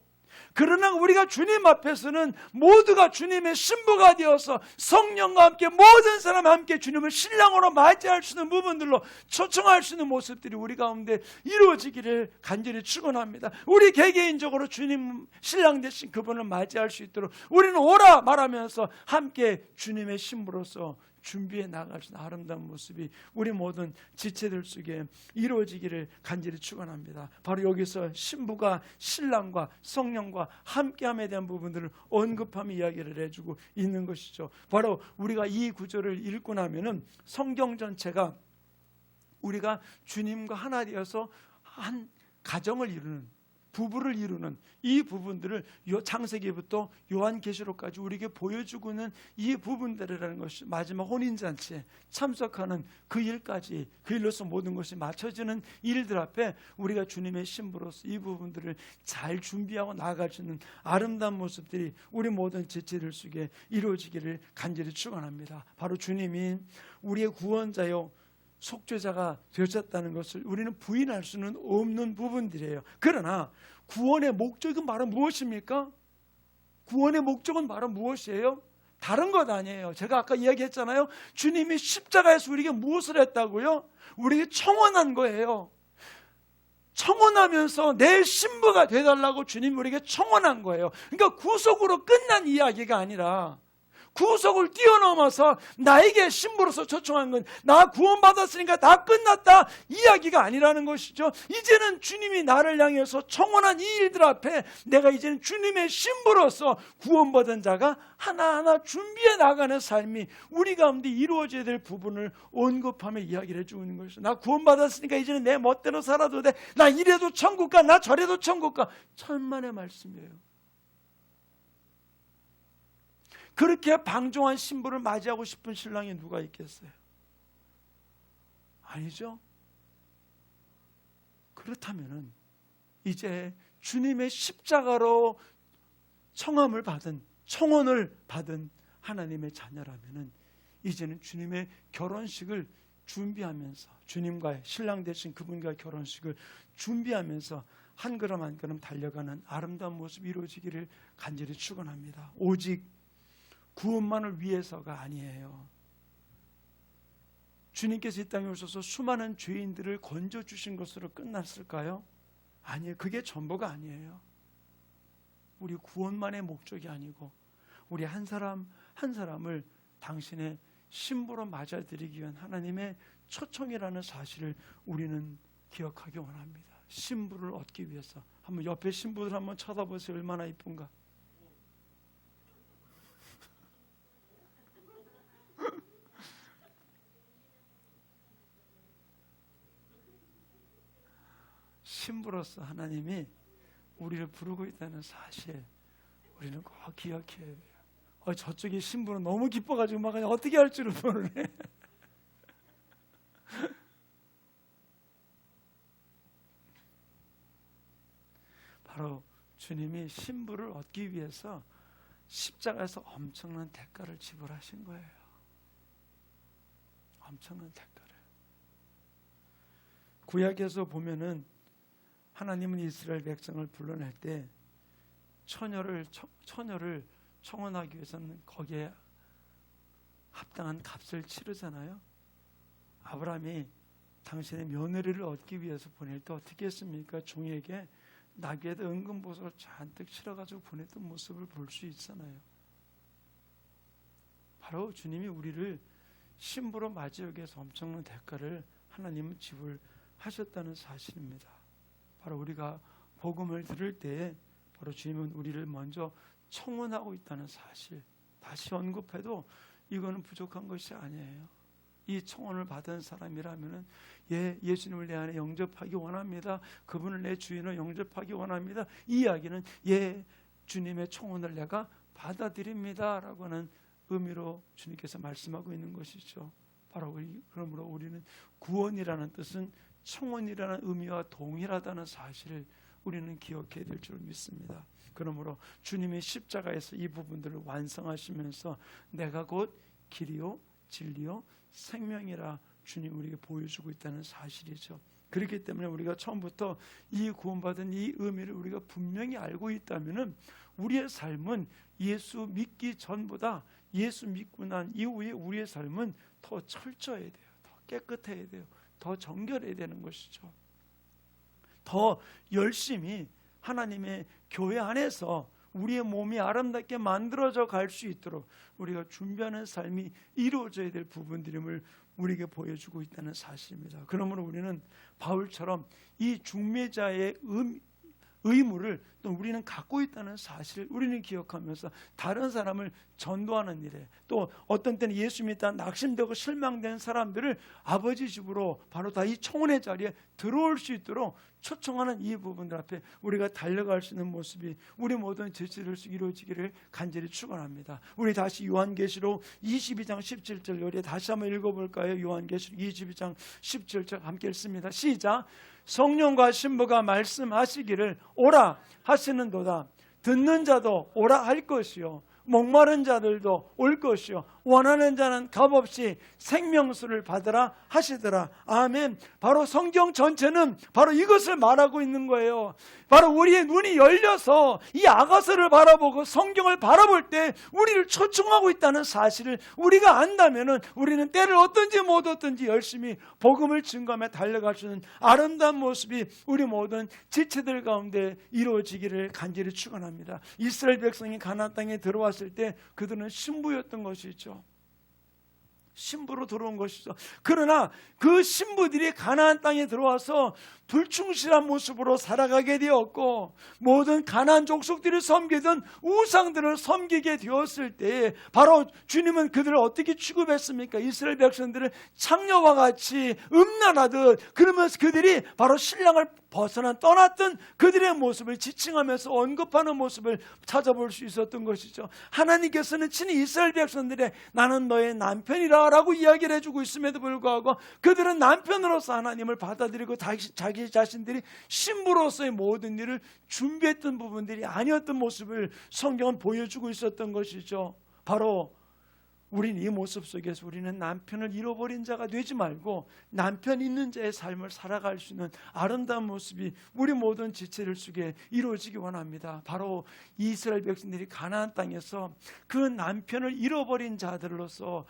그러나 우리가 주님 앞에서는 모두가 주님의 신부가 되어서 성령과 함께 모든 사람 함께 주님을 신랑으로 맞이할 수 있는 부분들로 초청할 수 있는 모습들이 우리 가운데 이루어지기를 간절히 축원합니다. 우리 개개인적으로 주님 신랑 되신 그분을 맞이할 수 있도록 우리는 오라 말하면서 함께 주님의 신부로서 준비해 나갈 수 있는 아름다운 모습이 우리 모든 지체들 속에 이루어지기를 간절히 축원합니다. 바로 여기서 신부가 신랑과 성령과 함께함에 대한 부분들을 언급하며 이야기를 해주고 있는 것이죠. 바로 우리가 이 구절을 읽고 나면은 성경 전체가 우리가 주님과 하나 되어서 한 가정을 이루는 부부를 이루는 이 부분들을 창세기부터 요한계시록까지 우리에게 보여주고 있는 이 부분들이라는 것이 마지막 혼인잔치에 참석하는 그 일까지 그 일로서 모든 것이 맞춰지는 일들 앞에 우리가 주님의 신부로서 이 부분들을 잘 준비하고 나아갈 수 있는 아름다운 모습들이 우리 모든 지체들 속에 이루어지기를 간절히 축원합니다. 바로 주님이 우리의 구원자요 속죄자가 되셨다는 것을 우리는 부인할 수는 없는 부분들이에요. 그러나 구원의 목적은 바로 무엇입니까? 구원의 목적은 바로 무엇이에요? 다른 것 아니에요. 제가 아까 이야기했잖아요. 주님이 십자가에서 우리에게 무엇을 했다고요? 우리에게 청원한 거예요. 청원하면서 내 신부가 되달라고 주님이 우리에게 청원한 거예요. 그러니까 구속으로 끝난 이야기가 아니라 구속을 뛰어넘어서 나에게 신부로서 초청한 건 나 구원받았으니까 다 끝났다 이야기가 아니라는 것이죠. 이제는 주님이 나를 향해서 청원한 이 일들 앞에 내가 이제는 주님의 신부로서 구원받은 자가 하나하나 준비해 나가는 삶이 우리 가운데 이루어져야 될 부분을 언급하며 이야기를 해주고 있는 것이죠. 나 구원받았으니까 이제는 내 멋대로 살아도 돼. 나 이래도 천국 가, 나 저래도 천국 가. 천만의 말씀이에요. 그렇게 방종한 신부를 맞이하고 싶은 신랑이 누가 있겠어요? 아니죠. 그렇다면은 이제 주님의 십자가로 청함을 받은 청혼을 받은 하나님의 자녀라면은 이제는 주님의 결혼식을 준비하면서 주님과의 신랑 되신 그분과의 결혼식을 준비하면서 한 걸음 한 걸음 달려가는 아름다운 모습이 이루어지기를 간절히 축원합니다. 오직 구원만을 위해서가 아니에요. 주님께서 이 땅에 오셔서 수많은 죄인들을 건져주신 것으로 끝났을까요? 아니에요. 그게 전부가 아니에요. 우리 구원만의 목적이 아니고 우리 한 사람 한 사람을 당신의 신부로 맞아들이기 위한 하나님의 초청이라는 사실을 우리는 기억하기 원합니다. 신부를 얻기 위해서 한번 옆에 신부들 한번 쳐다보세요. 얼마나 이쁜가. 신부로서 하나님이 우리를 부르고 있다는 사실 우리는 꼭 기억해야 돼요. 저쪽이 신부는 너무 기뻐가지고 막 그냥 어떻게 할 줄을 모르네. 바로 주님이 신부를 얻기 위해서 십자가에서 엄청난 대가를 지불하신 거예요. 엄청난 대가를. 구약에서 보면은 하나님은 이스라엘 백성을 불러낼 때 처녀를 청혼하기 위해서는 거기에 합당한 값을 치르잖아요. 아브라함이 당신의 며느리를 얻기 위해서 보낼 때 어떻게 했습니까? 종에게 나귀에다 은금보석을 잔뜩 실어가지고 보냈던 모습을 볼 수 있잖아요. 바로 주님이 우리를 신부로 맞이하기 위해서 엄청난 대가를 하나님은 지불하셨다는 사실입니다. 바로 우리가 복음을 들을 때 바로 주님은 우리를 먼저 청혼하고 있다는 사실, 다시 언급해도 이거는 부족한 것이 아니에요. 이 청혼을 받은 사람이라면은 예수님을 내 안에 영접하기 원합니다. 그분을 내 주인으로 영접하기 원합니다. 이 이야기는 주님의 청혼을 내가 받아들입니다 라고 하는 의미로 주님께서 말씀하고 있는 것이죠. 바로 그러므로 우리는 구원이라는 뜻은 청혼이라는 의미와 동일하다는 사실을 우리는 기억해야 될 줄 믿습니다. 그러므로 주님이 십자가에서 이 부분들을 완성하시면서 내가 곧 길이요 진리요 생명이라 주님 우리에게 보여주고 있다는 사실이죠. 그렇기 때문에 우리가 처음부터 이 구원받은 이 의미를 우리가 분명히 알고 있다면은 우리의 삶은 예수 믿기 전보다 예수 믿고 난 이후에 우리의 삶은 더 철저해야 돼요. 더 깨끗해야 돼요. 더 정결해야 되는 것이죠. 더 열심히 하나님의 교회 안에서 우리의 몸이 아름답게 만들어져 갈 수 있도록 우리가 준비하는 삶이 이루어져야 될 부분들임을 우리에게 보여주고 있다는 사실입니다. 그러므로 우리는 바울처럼 이 중매자의 의무를 또 우리는 갖고 있다는 사실을 우리는 기억하면서 다른 사람을 전도하는 일에, 또 어떤 때는 예수 믿다 낙심되고 실망된 사람들을 아버지 집으로 바로 다 이 청혼의 자리에 들어올 수 있도록 초청하는 이 부분들 앞에 우리가 달려갈 수 있는 모습이 우리 모든 제치를 이루어지기를 간절히 축원합니다. 우리 다시 요한계시록 22장 17절 우리 다시 한번 읽어볼까요? 요한계시록 22장 17절 함께 읽습니다. 시작. 성령과 신부가 말씀하시기를 오라 하시는도다. 듣는 자도 오라 할 것이요 목마른 자들도 올 것이요 원하는 자는 값없이 생명수를 받으라 하시더라. 아멘. 바로 성경 전체는 바로 이것을 말하고 있는 거예요. 바로 우리의 눈이 열려서 이 아가서를 바라보고 성경을 바라볼 때 우리를 초청하고 있다는 사실을 우리가 안다면은 우리는 때를 얻든지 못 얻든지 열심히 복음을 증거하며 달려갈 수 있는 아름다운 모습이 우리 모든 지체들 가운데 이루어지기를 간절히 축원합니다. 이스라엘 백성이 가나안 땅에 들어왔을 때 그들은 신부였던 것이죠. 신부로 들어온 것이죠. 그러나 그 신부들이 가나안 땅에 들어와서 불충실한 모습으로 살아가게 되었고 모든 가나안 족속들이 섬기던 우상들을 섬기게 되었을 때 바로 주님은 그들을 어떻게 취급했습니까? 이스라엘 백성들을 창녀와 같이 음란하듯, 그러면서 그들이 바로 신랑을 떠났던 그들의 모습을 지칭하면서 언급하는 모습을 찾아볼 수 있었던 것이죠. 하나님께서는 친히 이스라엘 백성들의 나는 너의 남편이라 라고 이야기를 해주고 있음에도 불구하고 그들은 남편으로서 하나님을 받아들이고 자기 자신들이 신부로서의 모든 일을 준비했던 부분들이 아니었던 모습을 성경은 보여주고 있었던 것이죠. 바로 우리는 이 모습 속에서 우리는 남편을 잃어버린 자가 되지 말고 남편 있는 자의 삶을 살아갈 수 있는 아름다운 모습이 우리 모든 지체를 속에 이루어지기 원합니다. 바로 이스라엘 백성들이 가나안 땅에서 그 남편을 잃어버린 자들로서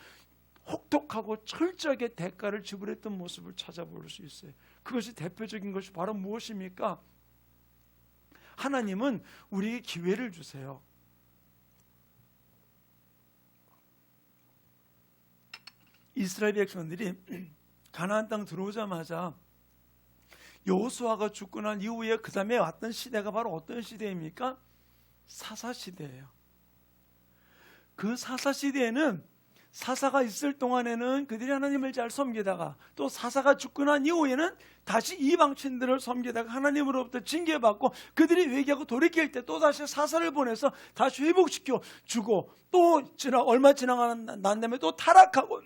혹독하고 철저하게 대가를 지불했던 모습을 찾아볼 수 있어요. 그것이 대표적인 것이 바로 무엇입니까? 하나님은 우리에게 기회를 주세요. 이스라엘 백성들이 가나안 땅 들어오자마자 여호수아가 죽고 난 이후에 그 다음에 왔던 시대가 바로 어떤 시대입니까? 사사시대예요. 그 사사시대에는 사사가 있을 동안에는 그들이 하나님을 잘 섬기다가 또 사사가 죽고 난 이후에는 다시 이방신들을 섬기다가 하나님으로부터 징계받고 그들이 회개하고 돌이킬 때 또다시 사사를 보내서 다시 회복시켜 주고 또 얼마 지나간 다음에 또 타락하고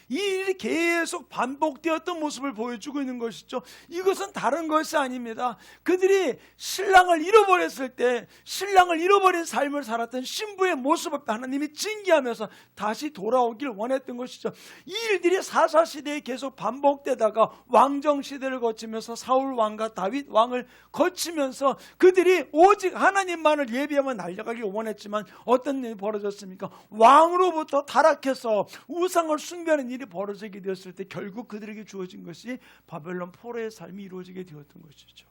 이 일이 계속 반복되었던 모습을 보여주고 있는 것이죠. 이것은 다른 것이 아닙니다. 그들이 신랑을 잃어버렸을 때 신랑을 잃어버린 삶을 살았던 신부의 모습을 하나님이 징계하면서 다시 돌아오길 원했던 것이죠. 이 일들이 사사시대에 계속 반복되다가 왕정시대를 거치면서 사울 왕과 다윗 왕을 거치면서 그들이 오직 하나님만을 예비하며 날려가길 원했지만 어떤 일이 벌어졌습니까? 왕으로부터 타락해서 우상을 숭배하는 일이 벌어지게 되었을 때 결국 그들에게 주어진 것이 바벨론 포로의 삶이 이루어지게 되었던 것이죠.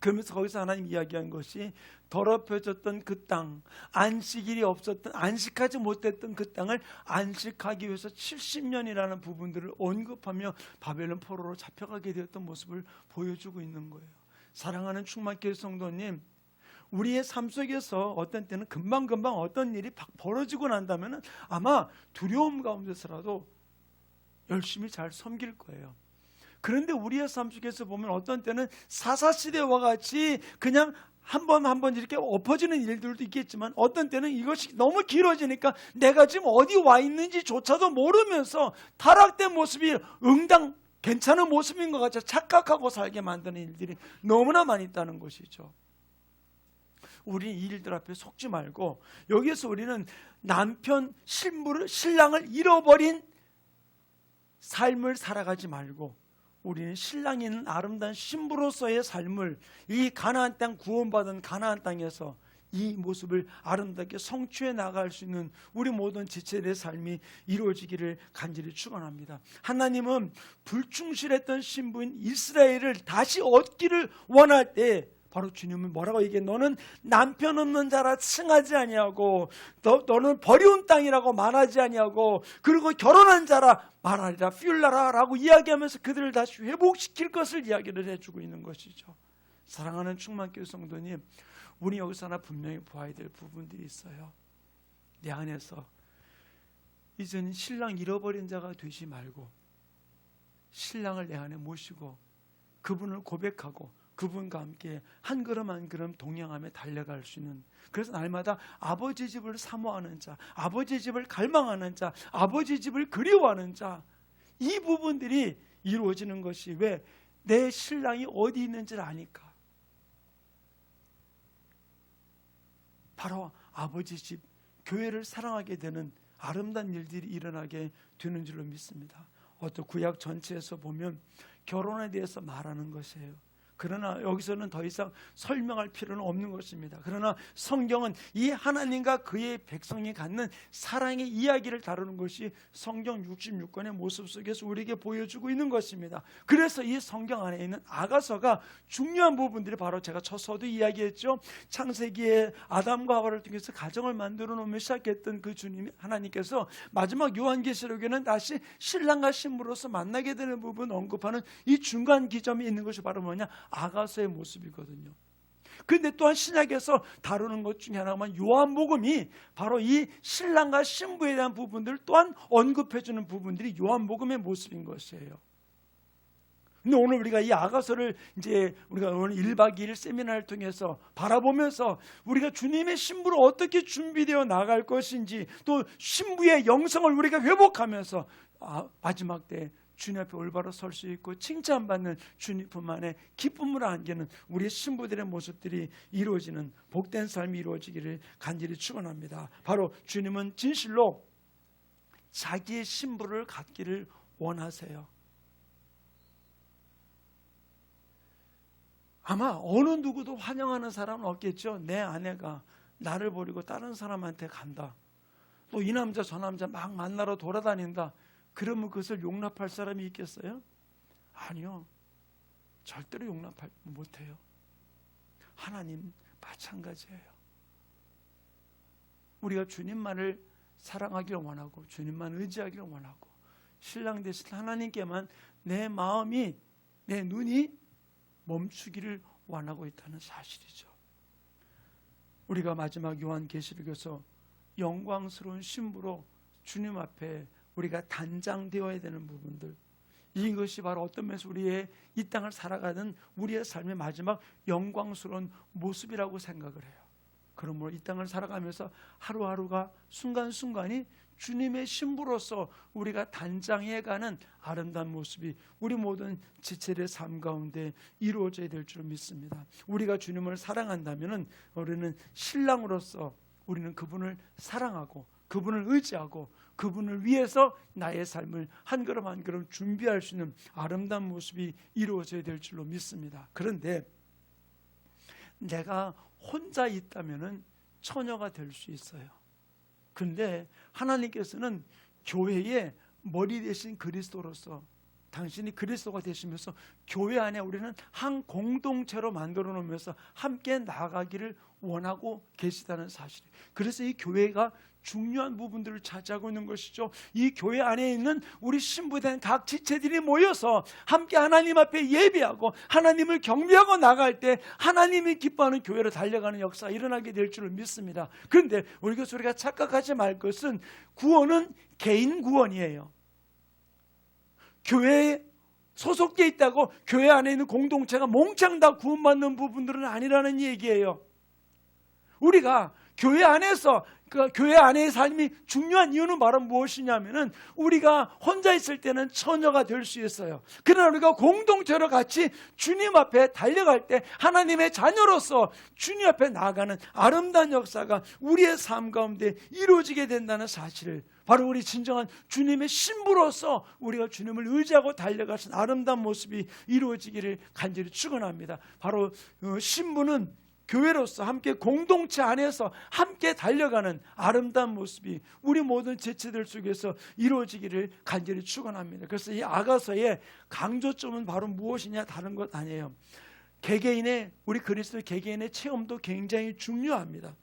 그러면서 거기서 하나님 이야기한 것이 더럽혀졌던 그 땅, 안식일이 없었던, 안식하지 못했던 그 땅을 안식하기 위해서 70년이라는 부분들을 언급하며 바벨론 포로로 잡혀가게 되었던 모습을 보여주고 있는 거예요. 사랑하는 충만교회 성도님, 우리의 삶 속에서 어떤 때는 금방금방 어떤 일이 벌어지고 난다면 아마 두려움 가운데서라도 열심히 잘 섬길 거예요. 그런데 우리의 삶 속에서 보면 어떤 때는 사사시대와 같이 그냥 한 번 이렇게 엎어지는 일들도 있겠지만 어떤 때는 이것이 너무 길어지니까 내가 지금 어디 와 있는지조차도 모르면서 타락된 모습이 응당 괜찮은 모습인 것 같이 착각하고 살게 만드는 일들이 너무나 많이 있다는 것이죠. 우리 이 일들 앞에 속지 말고 여기에서 우리는 남편, 신랑을 잃어버린 삶을 살아가지 말고 우리는 신랑이 있는 아름다운 신부로서의 삶을 이 가나안 땅 구원받은 가나안 땅에서 이 모습을 아름답게 성취해 나갈 수 있는 우리 모든 지체들의 삶이 이루어지기를 간절히 축원합니다. 하나님은 불충실했던 신부인 이스라엘을 다시 얻기를 원할 때 바로 주님은 뭐라고 얘기해? 너는 남편 없는 자라 칭하지 아니하고 너는 버려온 땅이라고 말하지 아니하고 그리고 결혼한 자라 말하리라 퓨라라 라고 이야기하면서 그들을 다시 회복시킬 것을 이야기를 해주고 있는 것이죠. 사랑하는 충만교회 성도님, 우리 여기서 하나 분명히 보아야 될 부분들이 있어요. 내 안에서 이제는 신랑 잃어버린 자가 되지 말고 신랑을 내 안에 모시고 그분을 고백하고 그분과 함께 한 걸음 한 걸음 동행하며 달려갈 수 있는, 그래서 날마다 아버지 집을 사모하는 자, 아버지 집을 갈망하는 자, 아버지 집을 그리워하는 자, 이 부분들이 이루어지는 것이 왜? 내 신랑이 어디 있는지를 아니까. 바로 아버지 집, 교회를 사랑하게 되는 아름다운 일들이 일어나게 되는 줄로 믿습니다. 어떤 구약 전체에서 보면 결혼에 대해서 말하는 것이에요. 그러나 여기서는 더 이상 설명할 필요는 없는 것입니다. 그러나 성경은 이 하나님과 그의 백성이 갖는 사랑의 이야기를 다루는 것이 성경 66권의 모습 속에서 우리에게 보여주고 있는 것입니다. 그래서 이 성경 안에 있는 아가서가 중요한 부분들이 바로 제가 첫 서두 이야기했죠. 창세기에 아담과 하와를 통해서 가정을 만들어 놓으며 시작했던 그 주님 하나님께서 마지막 요한계시록에는 다시 신랑과 신부로서 만나게 되는 부분 언급하는 이 중간 기점이 있는 것이 바로 뭐냐? 아가서의 모습이거든요. 그런데 또한 신약에서 다루는 것 중에 하나가 요한복음이 바로 이 신랑과 신부에 대한 부분들 또한 언급해주는 부분들이 요한복음의 모습인 것이에요. 근데 오늘 우리가 이 아가서를 이제 우리가 오늘 1박 2일 세미나를 통해서 바라보면서 우리가 주님의 신부로 어떻게 준비되어 나갈 것인지 또 신부의 영성을 우리가 회복하면서 마지막 때 주님 앞에 올바로 설 수 있고 칭찬받는 주님 품 안에 기쁨을 안기는 우리 신부들의 모습들이 이루어지는 복된 삶이 이루어지기를 간절히 축원합니다. 바로 주님은 진실로 자기의 신부를 갖기를 원하세요. 아마 어느 누구도 환영하는 사람은 없겠죠. 내 아내가 나를 버리고 다른 사람한테 간다. 또 이 남자 저 남자 막 만나러 돌아다닌다. 그러면 그것을 용납할 사람이 있겠어요? 아니요. 절대로 용납할 못해요. 하나님 마찬가지예요. 우리가 주님만을 사랑하기를 원하고 주님만 의지하기를 원하고 신랑 되신 하나님께만 내 마음이 내 눈이 멈추기를 원하고 있다는 사실이죠. 우리가 마지막 요한계시록에서 영광스러운 신부로 주님 앞에 우리가 단장되어야 되는 부분들, 이것이 바로 어떤 면에서 우리의 이 땅을 살아가는 우리의 삶의 마지막 영광스러운 모습이라고 생각을 해요. 그러므로 이 땅을 살아가면서 하루하루가 순간순간이 주님의 신부로서 우리가 단장해가는 아름다운 모습이 우리 모든 지체의 삶 가운데 이루어져야 될 줄 믿습니다. 우리가 주님을 사랑한다면 우리는 신랑으로서 우리는 그분을 사랑하고 그분을 의지하고 그분을 위해서 나의 삶을 한 걸음 한 걸음 준비할 수 있는 아름다운 모습이 이루어져야 될 줄로 믿습니다. 그런데 내가 혼자 있다면 처녀가 될 수 있어요. 그런데 하나님께서는 교회의 머리 대신 그리스도로서 당신이 그리스도가 되시면서 교회 안에 우리는 한 공동체로 만들어 놓으면서 함께 나아가기를 원하고 계시다는 사실. 그래서 이 교회가 중요한 부분들을 차지하고 있는 것이죠. 이 교회 안에 있는 우리 신부된 각 지체들이 모여서 함께 하나님 앞에 예배하고 하나님을 경배하고 나갈 때 하나님이 기뻐하는 교회로 달려가는 역사가 일어나게 될 줄을 믿습니다. 그런데 우리가 착각하지 말 것은 구원은 개인 구원이에요. 교회에 소속되어 있다고 교회 안에 있는 공동체가 몽창 다 구원받는 부분들은 아니라는 얘기예요. 우리가 교회 안에서 교회 안의 삶이 중요한 이유는 바로 무엇이냐면은 우리가 혼자 있을 때는 처녀가 될 수 있어요. 그러나 우리가 공동체로 같이 주님 앞에 달려갈 때 하나님의 자녀로서 주님 앞에 나아가는 아름다운 역사가 우리의 삶 가운데 이루어지게 된다는 사실을, 바로 우리 진정한 주님의 신부로서 우리가 주님을 의지하고 달려가신 아름다운 모습이 이루어지기를 간절히 축원합니다. 바로 신부는 교회로서 함께 공동체 안에서 함께 달려가는 아름다운 모습이 우리 모든 지체들 속에서 이루어지기를 간절히 축원합니다. 그래서 이 아가서의 강조점은 바로 무엇이냐, 다른 것 아니에요. 개개인의, 우리 그리스도 개개인의 체험도 굉장히 중요합니다.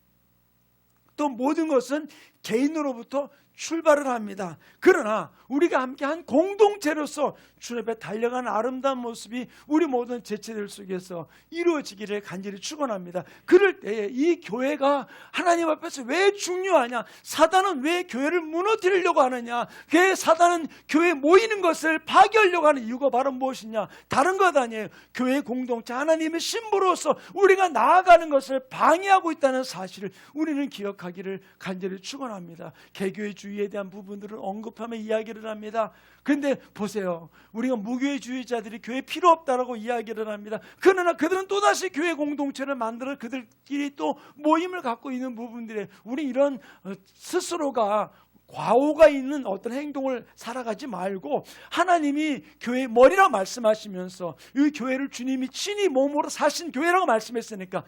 또 모든 것은 개인으로부터 출발을 합니다. 그러나 우리가 함께 한 공동체로서 주님 앞에 달려가는 아름다운 모습이 우리 모든 지체들 속에서 이루어지기를 간절히 축원합니다. 그럴 때에 이 교회가 하나님 앞에서 왜 중요하냐, 사단은 왜 교회를 무너뜨리려고 하느냐, 왜 사단은 교회에 모이는 것을 파괴하려고 하는 이유가 바로 무엇이냐, 다른 것 아니에요. 교회 공동체 하나님의 신부로서 우리가 나아가는 것을 방해하고 있다는 사실을 우리는 기억하기를 간절히 축원합니다. 개교의 주의에 대한 부분들을 언급하며 이야기를 합니다. 그런데 보세요, 우리가 무교회주의자들이 교회 필요 없다라고 이야기를 합니다. 그러나 그들은 또다시 교회 공동체를 만들어 그들끼리 또 모임을 갖고 있는 부분들에 우리 이런 스스로가 과오가 있는 어떤 행동을 살아가지 말고 하나님이 교회의 머리라고 말씀하시면서 이 교회를 주님이 친히 몸으로 사신 교회라고 말씀했으니까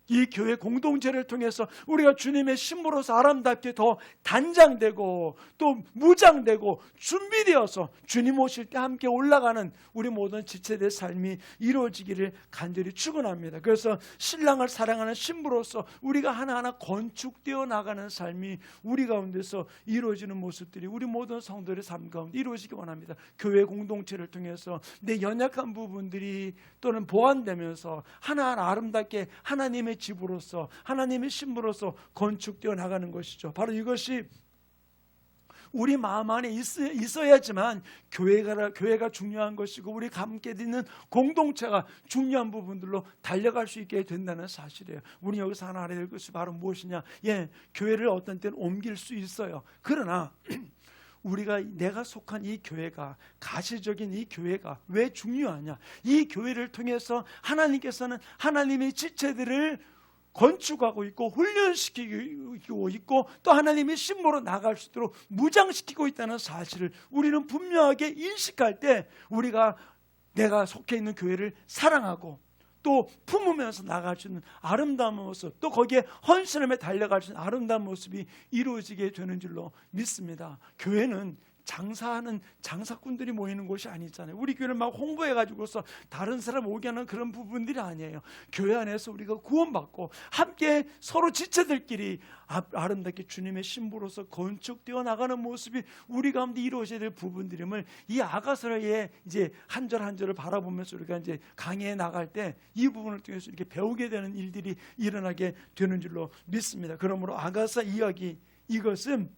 이 교회 공동체를 통해서 우리가 주님의 신부로서 아름답게 더 단장되고 또 무장되고 준비되어서 주님 오실 때 함께 올라가는 우리 모든 지체들의 삶이 이루어지기를 간절히 축원합니다. 그래서 신랑을 사랑하는 신부로서 우리가 하나하나 건축되어 나가는 삶이 우리 가운데서 이루어지는 모습들이 우리 모든 성도들의 삶 가운데 이루어지기 원합니다. 교회 공동체를 통해서 내 연약한 부분들이 또는 보완되면서 하나하나 아름답게 하나님의 집으로서 하나님의 신부로서 건축되어 나가는 것이죠. 바로 이것이 우리 마음 안에 있어야지만 교회가 중요한 것이고 우리가 함께 있는 공동체가 중요한 부분들로 달려갈 수 있게 된다는 사실이에요. 우리 여기서 하나 알아야 될 것이 바로 무엇이냐, 교회를 어떤 때는 옮길 수 있어요. 그러나 우리가 내가 속한 이 교회가, 가시적인 이 교회가 왜 중요하냐, 이 교회를 통해서 하나님께서는 하나님의 지체들을 건축하고 있고 훈련시키고 있고 또 하나님의 신부로 나갈 수 있도록 무장시키고 있다는 사실을 우리는 분명하게 인식할 때 우리가 내가 속해 있는 교회를 사랑하고 또 품으면서 나갈 수 있는 아름다운 모습, 또 거기에 헌신함에 달려갈 수 있는 아름다운 모습이 이루어지게 되는 줄로 믿습니다. 교회는 장사하는 장사꾼들이 모이는 곳이 아니잖아요. 우리 교회는 막 홍보해가지고서 다른 사람 오게 하는 그런 부분들이 아니에요. 교회 안에서 우리가 구원받고 함께 서로 지체들끼리 아름답게 주님의 신부로서 건축되어 나가는 모습이 우리 가운데 이루어져야 될 부분들임을 이 아가서의 이제 한 절 한 절을 바라보면서 우리가 이제 강의에 나갈 때 이 부분을 통해서 이렇게 배우게 되는 일들이 일어나게 되는 줄로 믿습니다. 그러므로 아가서 이야기, 이것은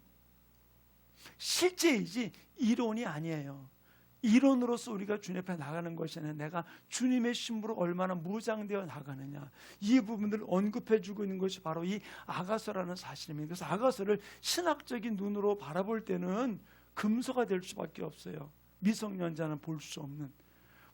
실제이지 이론이 아니에요. 이론으로서 우리가 주님 앞에 나가는 것이 아니라 내가 주님의 신부로 얼마나 무장되어 나가느냐, 이 부분들을 언급해 주고 있는 것이 바로 이 아가서라는 사실입니다. 그래서 아가서를 신학적인 눈으로 바라볼 때는 금서가 될 수밖에 없어요. 미성년자는 볼 수 없는.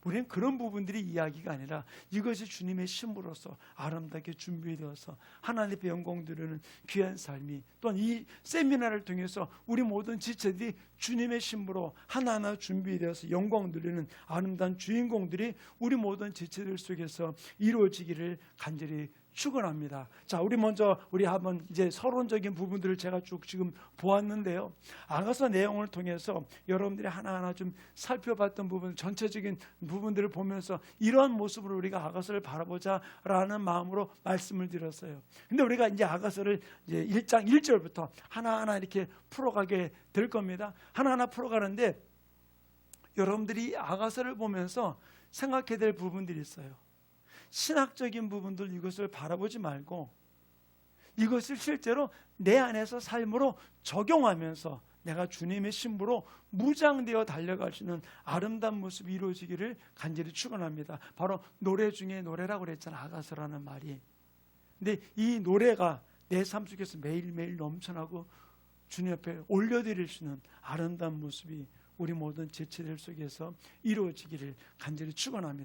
우리는 그런 부분들이 이야기가 아니라 이것이 주님의 신부로서 아름답게 준비되어서 하나님 앞에 영광 드리는 귀한 삶이, 또한 이 세미나를 통해서 우리 모든 지체들이 주님의 신부로 하나하나 준비되어서 영광 드리는 아름다운 주인공들이 우리 모든 지체들 속에서 이루어지기를 간절히 축원합니다. 자, 우리 한번 이제 서론적인 부분들을 제가 쭉 지금 보았는데요. 아가서 내용을 통해서 여러분들이 하나하나 좀 살펴봤던 부분, 전체적인 부분들을 보면서 이러한 모습으로 우리가 아가서를 바라보자라는 마음으로 말씀을 드렸어요. 근데 우리가 이제 아가서를 이제 1장 1절부터 하나하나 이렇게 풀어가게 될 겁니다. 하나하나 풀어가는데 여러분들이 아가서를 보면서 생각해야 될 부분들이 있어요. 신학적인 부분들 이것을 바라보지 말고 이것을 실제로 내 안에서 삶으로 적용하면서 내가 주님의 신부로 무장되어 달려갈 수 있는 아름다운 모습이 이루어지기를 간절히 축원합니다. 바로 노래 중에 노래라고 그랬잖아, 아가서라는 말이. 근데 이 노래가 내 삶 속에서 매일매일 넘쳐나고 주님 앞에 올려드릴 수 있는 아름다운 모습이 우리 모든 지체들 속에서 이루어지기를 간절히 축원합니다.